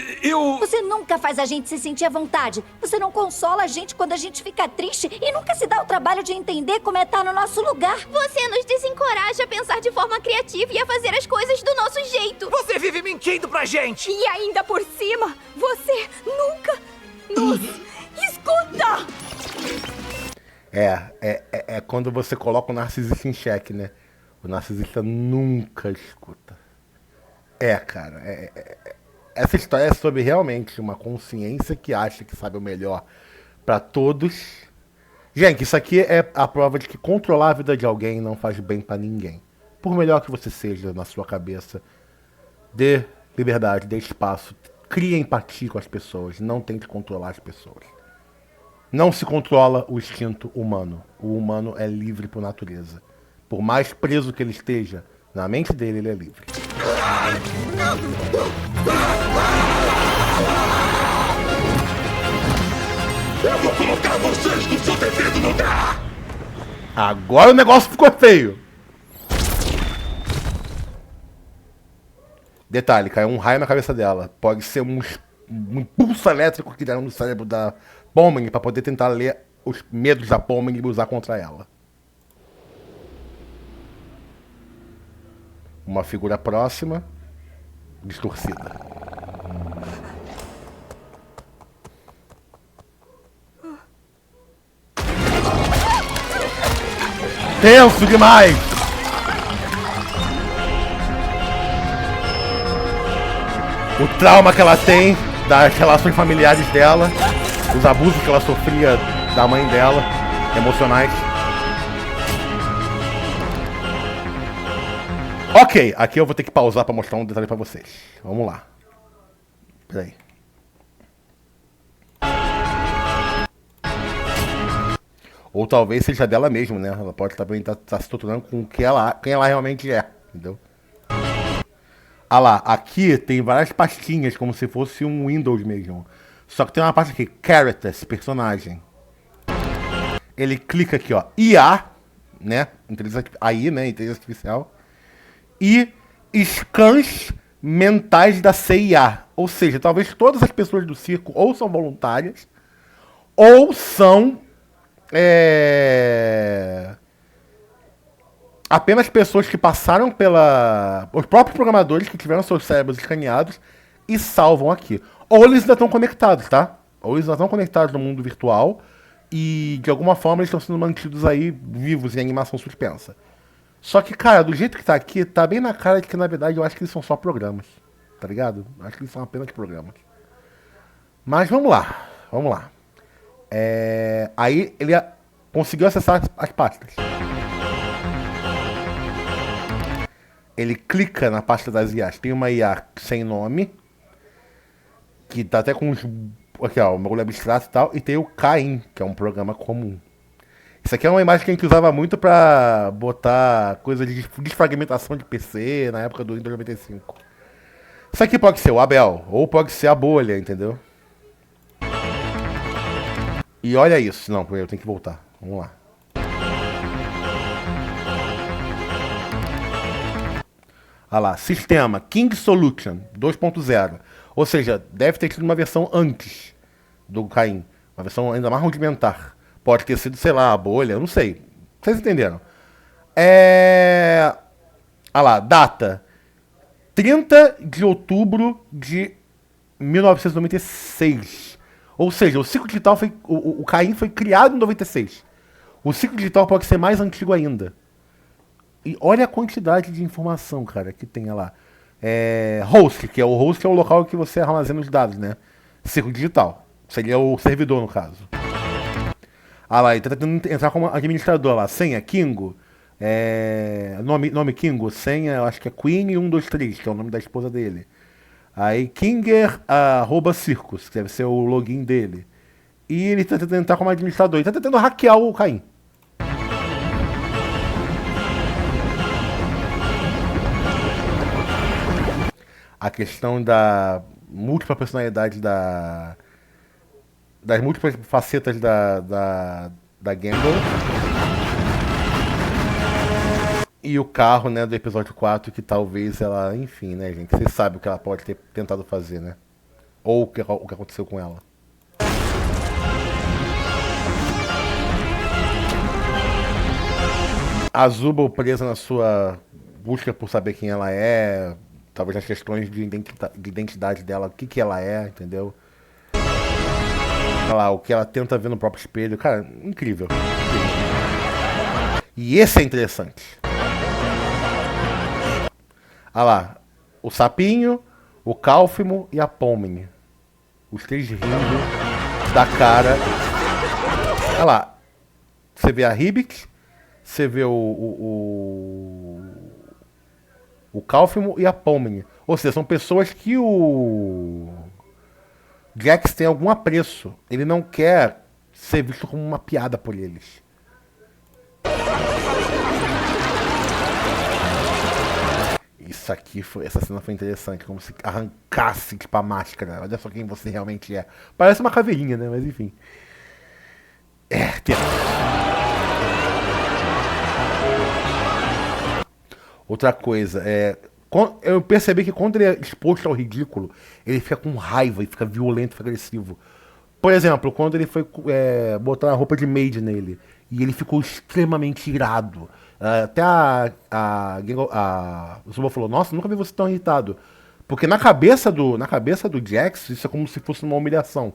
Você nunca faz a gente se sentir à vontade. Você não consola a gente quando a gente fica triste e nunca se dá o trabalho de entender como é estar no nosso lugar. Você nos desencoraja a pensar de forma criativa e a fazer as coisas do nosso jeito. Você vive mentindo pra gente. E ainda por cima, você nunca nos escuta. É quando você coloca o narcisista em xeque, né? O narcisista nunca escuta. Cara, essa história é sobre realmente uma consciência que acha que sabe o melhor pra todos. Gente, isso aqui é a prova de que controlar a vida de alguém não faz bem pra ninguém. Por melhor que você seja na sua cabeça, dê liberdade, dê espaço, crie empatia com as pessoas, não tente controlar as pessoas. Não se controla o instinto humano. O humano é livre por natureza. Por mais preso que ele esteja, na mente dele ele é livre. Eu vou colocar vocês no seu devido lugar! Agora o negócio ficou feio. Detalhe, caiu um raio na cabeça dela. Pode ser um impulso elétrico que deram no cérebro da Pomni para poder tentar ler os medos da Pomni e usar contra ela. Uma figura próxima, distorcida. Tenso demais! O trauma que ela tem das relações familiares dela, os abusos que ela sofria da mãe dela, emocionais. Ok, aqui eu vou ter que pausar para mostrar um detalhe para vocês. Vamos lá. Peraí. Ou talvez seja dela mesmo, né? Ela pode também estar se torturando com quem ela realmente é, entendeu? Ah lá, aqui tem várias pastinhas, como se fosse um Windows mesmo. Só que tem uma pasta aqui, Characters, personagem. Ele clica aqui, ó, IA, né? AI, né? Inteligência Artificial. E scans mentais da CIA. Ou seja, talvez todas as pessoas do circo ou são voluntárias, ou são apenas pessoas que passaram os próprios programadores que tiveram seus cérebros escaneados e salvam aqui. Ou eles ainda estão conectados, tá? Ou eles ainda estão conectados no mundo virtual e de alguma forma eles estão sendo mantidos aí vivos em animação suspensa. Só que, cara, do jeito que tá aqui, tá bem na cara de que na verdade eu acho que eles são só programas, tá ligado? Eu acho que eles são apenas programas. Mas vamos lá, vamos lá. Aí ele conseguiu acessar as pastas. Ele clica na pasta das IAs. Tem uma IA sem nome. que tá até com os... Aqui, ó, o bagulho abstrato e tal. E tem o Caim, que é um programa comum. Isso aqui é uma imagem que a gente usava muito pra botar coisa de desfragmentação de PC na época do Windows 95. Isso aqui pode ser o Abel, ou pode ser a bolha, entendeu? E olha isso. Não, eu tenho que voltar. Vamos lá. Olha lá, sistema King Solution 2.0. Ou seja, deve ter tido uma versão antes do Caim. Uma versão ainda mais rudimentar. Pode ter sido, sei lá, a bolha, eu não sei. Vocês entenderam? Olha lá, data 30 de outubro de 1996. Ou seja, o ciclo digital foi... O Caim foi criado em 96. O ciclo digital pode ser mais antigo ainda. E olha a quantidade de informação, cara, que tem lá. Host, que é o host, é o local que você armazena os dados, né? Ciclo digital. Seria o servidor, no caso. Lá, ele tá tentando entrar como administrador lá. Senha, Kingo. Nome Kingo. Senha, eu acho que é Queen 123, que é o nome da esposa dele. Aí, Kinger, @circus, que deve ser o login dele. E ele tá tentando entrar como administrador. Ele tá tentando hackear o Caim. A questão da múltipla personalidade das múltiplas facetas da Gamble. E o carro, né, do episódio 4, que talvez ela, enfim, né, gente, vocês sabem o que ela pode ter tentado fazer, né? Ou o que aconteceu com ela. A Zubal presa na sua busca por saber quem ela é, talvez nas questões de identidade dela, o que ela é, entendeu? Olha lá, o que ela tenta ver no próprio espelho. Cara, incrível. E esse é interessante. Olha lá, o sapinho, o Cálfimo e a Pomni. Os três rindo da cara. Olha lá, você vê a Hibik, você vê o Cálfimo e a Pomni. Ou seja, são pessoas que o Jax tem algum apreço. Ele não quer ser visto como uma piada por eles. Essa cena foi interessante, como se arrancasse tipo a máscara. Olha só quem você realmente é. Parece uma caveirinha, né? Mas enfim. Outra coisa, eu percebi que quando ele é exposto ao ridículo, ele fica com raiva, ele fica violento, fica agressivo. Por exemplo, quando ele foi botar a roupa de maid nele, e ele ficou extremamente irado. Até a Zubal falou, nossa, nunca vi você tão irritado. Porque na cabeça do Jax, isso é como se fosse uma humilhação.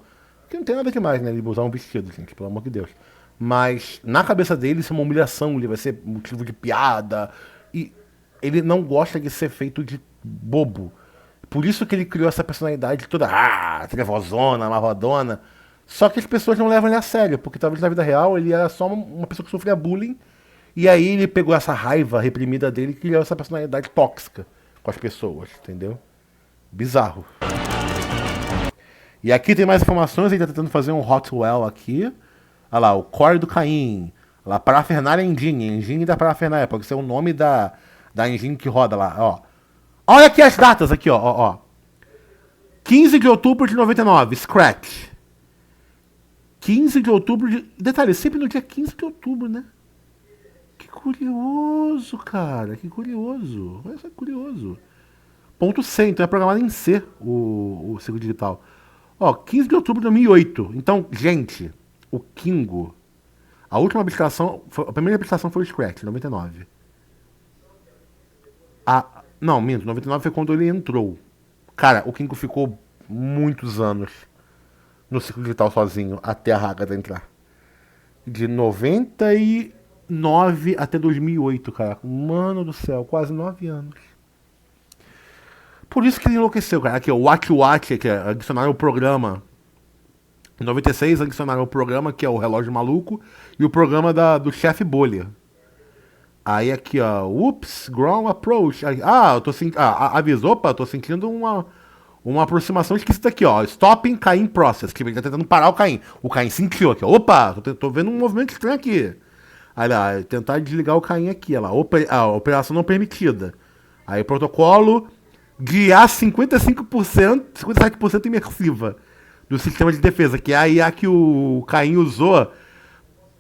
Que não tem nada demais, né? Ele usar um vestido, gente, pelo amor de Deus. Mas na cabeça dele, isso é uma humilhação, ele vai ser motivo de piada. E ele não gosta de ser feito de bobo. Por isso que ele criou essa personalidade toda, trevosona, malvadona. Só que as pessoas não levam ele a sério, porque talvez na vida real ele era só uma pessoa que sofria bullying. E aí ele pegou essa raiva reprimida dele e criou essa personalidade tóxica com as pessoas, entendeu? Bizarro. E aqui tem mais informações, ele tá tentando fazer um Hotwell aqui. Olha lá, o core do Caim. Olha lá, Parafernália Engine da Parafernália, pode ser o nome da engine que roda lá, ó. Olha aqui as datas, aqui, ó. 15 de outubro de 99, Scratch. 15 de outubro de... Detalhe, sempre no dia 15 de outubro, né? Que curioso, cara. Que curioso. Olha só que curioso. Ponto C, então é programado em C o ciclo digital. 15 de outubro de 2008. Então, gente, o Kingo... A primeira abstração foi o Scratch, 99. Não, minto, 99 foi quando ele entrou. Cara, o Kingo ficou muitos anos no ciclo digital sozinho, até a Haggadah entrar. De 99 até 2008, cara. Mano do céu, quase 9 anos. Por isso que ele enlouqueceu, cara. Aqui, o Watch, que adicionaram o programa. Em 96, adicionaram o programa, que é o relógio maluco, e o programa do chefe bolha. Aí aqui, ó, Oops, Ground Approach. Eu tô sentindo, avisou, opa, eu tô sentindo uma aproximação esquisita aqui, ó. Stopping Caim Process. Que ele tá tentando parar o Caim. O Caim sentiu aqui, ó. Opa, tô vendo um movimento estranho aqui. Aí lá, tentar desligar o Caim aqui, ó lá. Operação não permitida. Aí protocolo guiar 57% imersiva do sistema de defesa, que é a IA que o Caim usou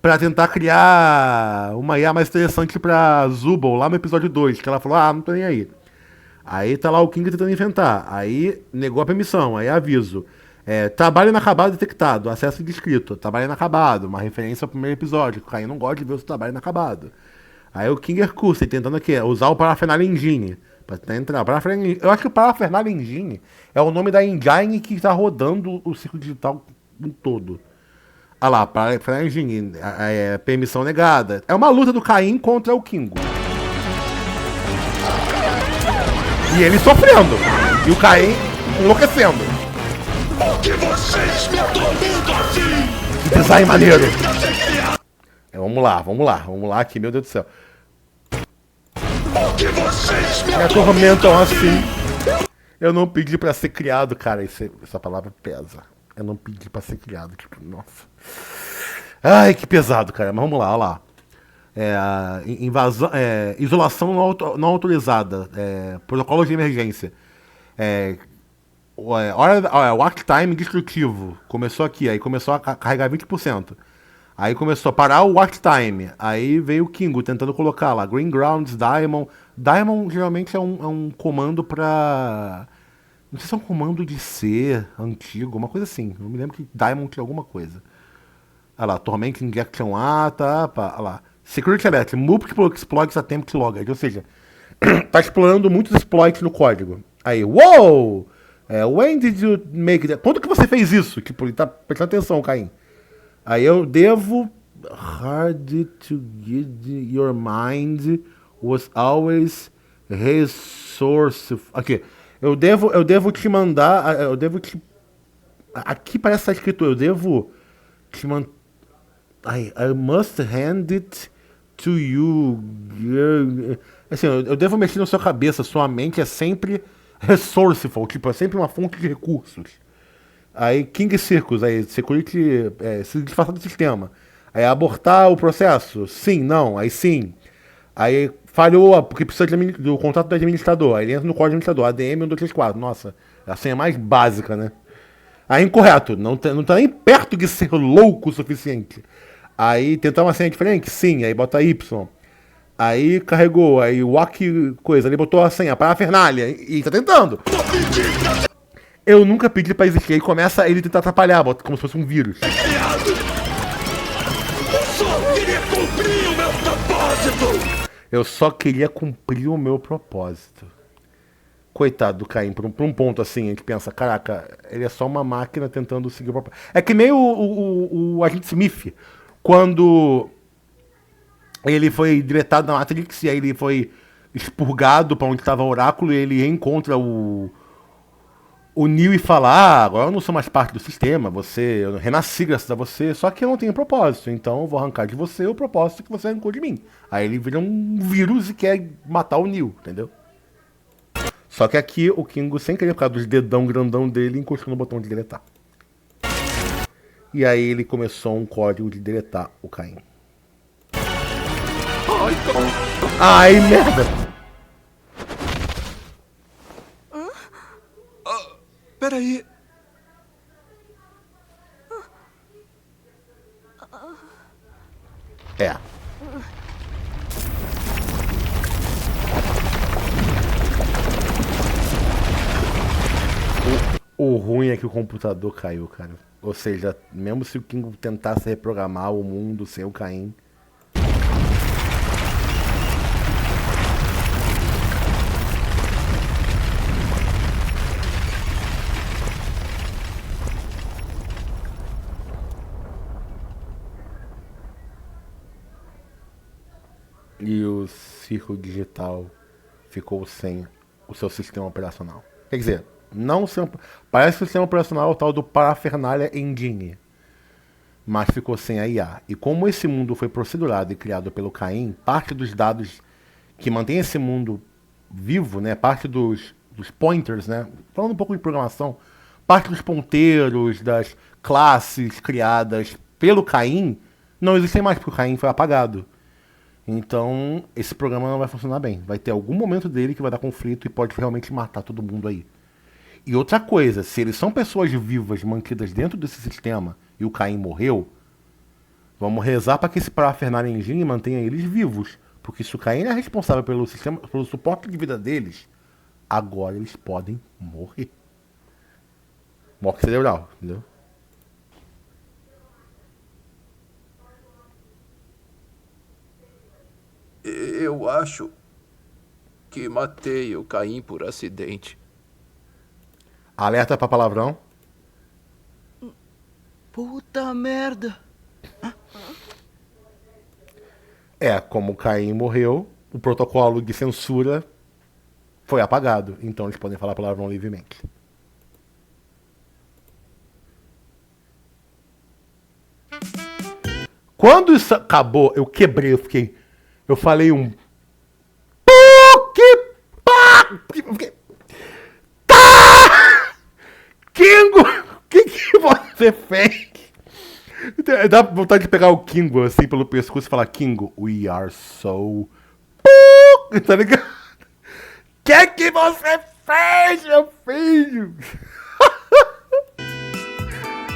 pra tentar criar uma IA mais interessante pra Zubul, lá no episódio 2, que ela falou, não tô nem aí. Aí tá lá o King tentando enfrentar, aí negou a permissão, aí aviso. Trabalho inacabado detectado, acesso descrito, trabalho inacabado, uma referência ao primeiro episódio, que o Caim não gosta de ver o seu trabalho inacabado. Aí o King Hercule tentando aqui, usar o Paraphernalia Engine, pra tentar entrar. Eu acho que o Paraphernalia Engine é o nome da engine que tá rodando o ciclo digital em todo. Ah lá, Paraphernalia Engine, permissão negada. É uma luta do Caim contra o Kingo. E ele sofrendo. E o Caim enlouquecendo. Por que vocês me atormentam assim? Que design maneiro. Vamos lá aqui, meu Deus do céu. Por que vocês me atormentam assim? Eu não pedi pra ser criado, cara. Essa palavra pesa. Eu não pedi pra ser criado. Tipo, nossa. Ai, que pesado, cara. Mas vamos lá, olha lá. Invasão, isolação não autorizada. Protocolo de emergência. Watch time destrutivo. Começou aqui, aí começou a carregar 20%. Aí começou a parar o watch time. Aí veio o Kingo tentando colocar lá. Green Grounds, Diamond. Diamond geralmente é um comando pra... Não sei se é um comando de ser antigo, uma coisa assim. Eu me lembro que Diamond tinha alguma coisa. Olha lá, Torment Injection A, tá, olha lá. Security Alert, Multiple Exploits Attempt Logged. Ou seja, tá explorando muitos exploits no código. Aí, uou! When did you make that? Quando que você fez isso? Tipo, ele tá prestando atenção, Caim. Aí eu devo... Hard to get your mind was always resourceful. Aqui. Eu devo te mandar... Eu devo te... Aqui parece estar escrito, eu devo te mandar... I must hand it to you. Assim, eu devo mexer na sua cabeça. Sua mente é sempre resourceful. Tipo, é sempre uma fonte de recursos. Aí, King Circus, aí, security, se disfarçar do sistema. Aí, abortar o processo? Sim, não, aí sim. Aí, falhou, porque precisa do contato do administrador. Aí, ele entra no código do administrador, ADM 1234. Nossa, é a senha mais básica, né? Aí, incorreto, não tá nem perto de ser louco o suficiente. Aí, tentar uma senha diferente? Sim, aí bota Y. Aí, carregou, aí, WAC coisa, ele botou a senha, Paraphernalia, e tá tentando. Eu nunca pedi pra existir. Aí começa ele tentar atrapalhar, como se fosse um vírus. Eu só queria cumprir o meu propósito! Eu só queria cumprir o meu propósito. Coitado do Caim, por um ponto assim, a gente pensa, caraca, ele é só uma máquina tentando seguir o propósito. É que nem o agente Smith, quando ele foi diretado na Matrix e aí ele foi expurgado pra onde estava o oráculo e ele encontra o Neo e fala, agora eu não sou mais parte do sistema, eu renasci graças a você, só que eu não tenho propósito, então eu vou arrancar de você o propósito que você arrancou de mim. Aí ele vira um vírus e quer matar o Neo, entendeu? Só que aqui o Kingo, sem querer, por causa dos dedão grandão dele, encostou no botão de deletar. E aí ele começou um código de deletar o Caim. Ai, merda! Peraí. O ruim é que o computador caiu, cara. Ou seja, mesmo se o Kingo tentasse reprogramar o mundo sem o Caim... E o circo digital ficou sem o seu sistema operacional. Quer dizer, não parece que o sistema operacional é o tal do Paraphernalia Engine, mas ficou sem a IA. E como esse mundo foi procedurado e criado pelo Caim, parte dos dados que mantém esse mundo vivo, né, parte dos dos pointers, né? Falando um pouco de programação, parte dos ponteiros, das classes criadas pelo Caim, não existem mais, porque o Caim foi apagado. Então, esse programa não vai funcionar bem. Vai ter algum momento dele que vai dar conflito e pode realmente matar todo mundo aí. E outra coisa, se eles são pessoas vivas mantidas dentro desse sistema e o Caim morreu, vamos rezar para que esse Parafernália Engine mantenha eles vivos. Porque se o Caim é responsável pelo sistema, pelo suporte de vida deles, agora eles podem morrer. Morte cerebral, entendeu? Eu acho que matei o Caim por acidente. Alerta pra palavrão. Puta merda. Como o Caim morreu, o protocolo de censura foi apagado. Então eles podem falar palavrão livremente. Quando isso acabou, eu quebrei, eu falei um... Tá! Kingo! O que você fez? Dá vontade de pegar o Kingo assim pelo pescoço e falar: Kingo, we are so... Tá ligado? O que você fez, meu filho?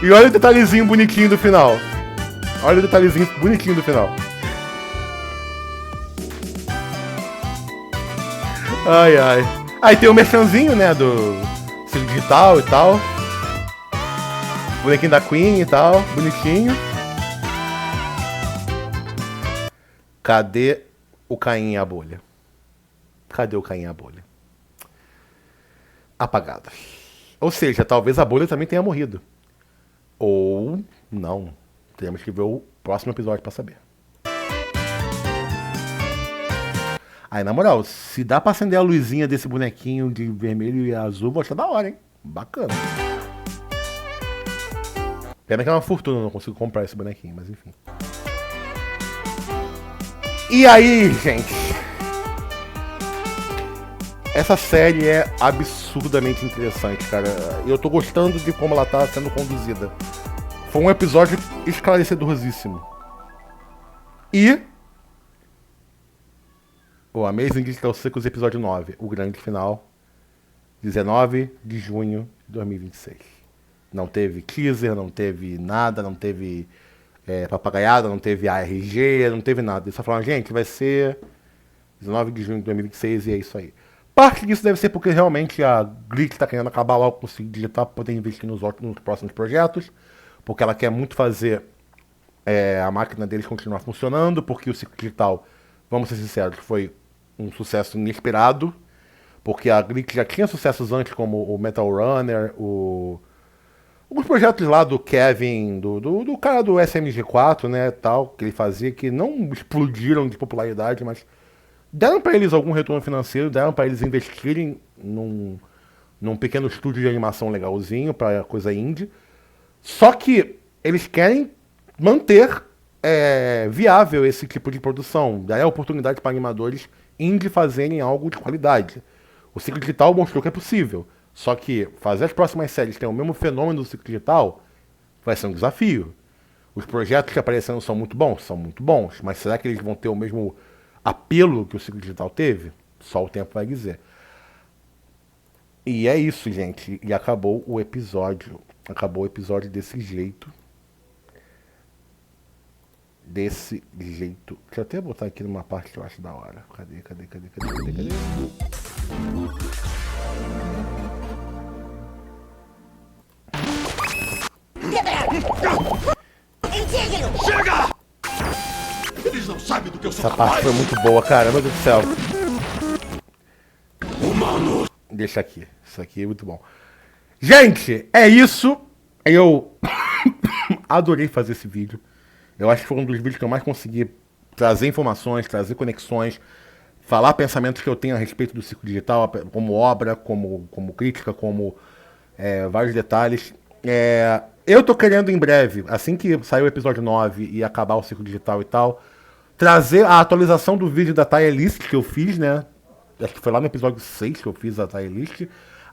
E olha o detalhezinho bonitinho do final. Olha o detalhezinho bonitinho do final. Ai, ai. Aí tem o merchanzinho, né, do Ciro Digital e tal. Bonequinho da Queen e tal, bonitinho. Cadê o Caim e a bolha? Cadê o Caim e a bolha? Apagado. Ou seja, talvez a bolha também tenha morrido. Ou não. Temos que ver o próximo episódio pra saber. Aí, na moral, se dá pra acender a luzinha desse bonequinho de vermelho e azul, vou achar da hora, hein? Bacana. Pena que é uma fortuna, eu não consigo comprar esse bonequinho, mas enfim. E aí, gente? Essa série é absurdamente interessante, cara. E eu tô gostando de como ela tá sendo conduzida. Foi um episódio esclarecedorzíssimo. E... o Amazing Digital Circus, episódio 9, o grande final, 19 de junho de 2026. Não teve teaser, não teve nada, não teve papagaiada, não teve ARG, não teve nada. Eles só falaram: gente, vai ser 19 de junho de 2026 e é isso aí. Parte disso deve ser porque realmente a Glitch está querendo acabar logo com o Ciclo Digital para poder investir nos próximos projetos, porque ela quer muito fazer a máquina deles continuar funcionando, porque o Ciclo Digital, vamos ser sinceros, foi um sucesso inesperado, porque a Glitch já tinha sucessos antes, como o Metal Runner, alguns projetos lá do Kevin, do cara do SMG4, né, tal, que ele fazia, que não explodiram de popularidade, mas deram para eles algum retorno financeiro, deram para eles investirem num pequeno estúdio de animação legalzinho, para coisa indie. Só que eles querem manter viável esse tipo de produção, dar a oportunidade para animadores indie fazerem algo de qualidade. O Ciclo Digital mostrou que é possível. Só que fazer as próximas séries terem o mesmo fenômeno do Ciclo Digital vai ser um desafio. Os projetos que apareceram são muito bons, mas será que eles vão ter o mesmo apelo que o Ciclo Digital teve? Só o tempo vai dizer. E é isso, gente. E acabou o episódio. Acabou o episódio desse jeito. Desse jeito. Deixa eu até botar aqui numa parte que eu acho da hora. Cadê? Chega! Eles não sabem do que eu sou Essa parte foi muito boa, cara. Meu Deus do céu. Humano. Deixa aqui. Isso aqui é muito bom. Gente, é isso. Eu adorei fazer esse vídeo. Eu acho que foi um dos vídeos que eu mais consegui trazer informações, trazer conexões, falar pensamentos que eu tenho a respeito do Ciclo Digital, como obra, como crítica, como vários detalhes. Eu tô querendo em breve, assim que sair o episódio 9 e acabar o Ciclo Digital e tal, trazer a atualização do vídeo da tier list que eu fiz, né? acho que foi lá no episódio 6 que eu fiz a tier list,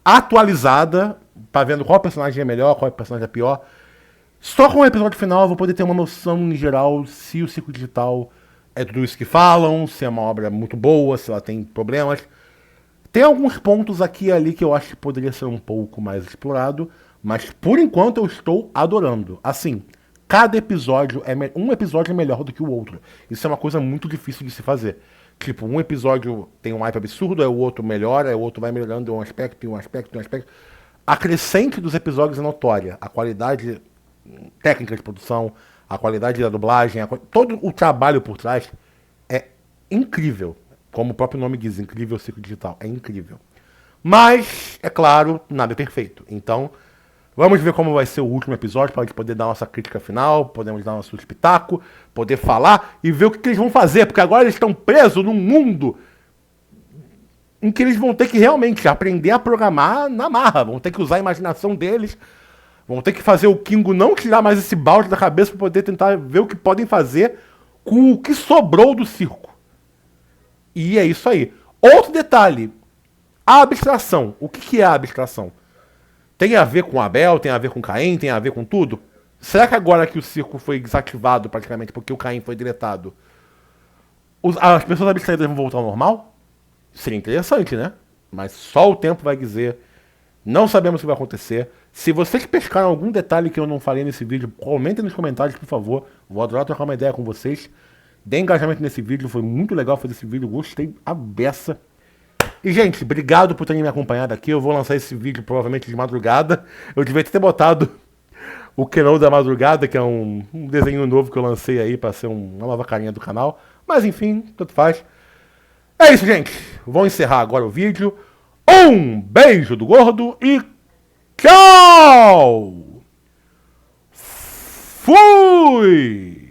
atualizada, pra vendo qual personagem é melhor, qual personagem é pior. Só com o episódio final eu vou poder ter uma noção em geral se o Circo Digital é tudo isso que falam, se é uma obra muito boa, se ela tem problemas. Tem alguns pontos aqui e ali que eu acho que poderia ser um pouco mais explorado, mas por enquanto eu estou adorando. Assim, cada episódio um episódio é melhor do que o outro. Isso é uma coisa muito difícil de se fazer. Tipo, um episódio tem um hype absurdo, aí o outro melhora, aí o outro vai melhorando um aspecto, um aspecto, um aspecto. A crescente dos episódios é notória. A qualidade técnica de produção, a qualidade da dublagem, todo o trabalho por trás é incrível. Como o próprio nome diz, incrível Circo Digital. É incrível. Mas, é claro, nada é perfeito. Então, vamos ver como vai ser o último episódio para a gente poder dar nossa crítica final, podemos dar nosso espetáculo, poder falar e ver o que eles vão fazer. Porque agora eles estão presos num mundo em que eles vão ter que realmente aprender a programar na marra. Vão ter que usar a imaginação deles. Vão ter que fazer o Kingo não tirar mais esse balde da cabeça para poder tentar ver o que podem fazer com o que sobrou do circo. E é isso aí. Outro detalhe. A abstração. O que é a abstração? Tem a ver com Abel, tem a ver com Caim, tem a ver com tudo? Será que agora que o circo foi desativado praticamente porque o Caim foi deletado, as pessoas abstraídas vão voltar ao normal? Seria interessante, né? Mas só o tempo vai dizer. Não sabemos o que vai acontecer. Se vocês pescaram algum detalhe que eu não falei nesse vídeo, comentem nos comentários, por favor. Vou adorar trocar uma ideia com vocês. Dê engajamento nesse vídeo, foi muito legal fazer esse vídeo, gostei a beça. E, gente, obrigado por terem me acompanhado aqui. Eu vou lançar esse vídeo provavelmente de madrugada. Eu devia ter botado o Kenô da Madrugada, que é um desenho novo que eu lancei aí pra ser uma nova carinha do canal. Mas, enfim, tanto faz. É isso, gente. Vou encerrar agora o vídeo. Um beijo do gordo e tchau! Fui!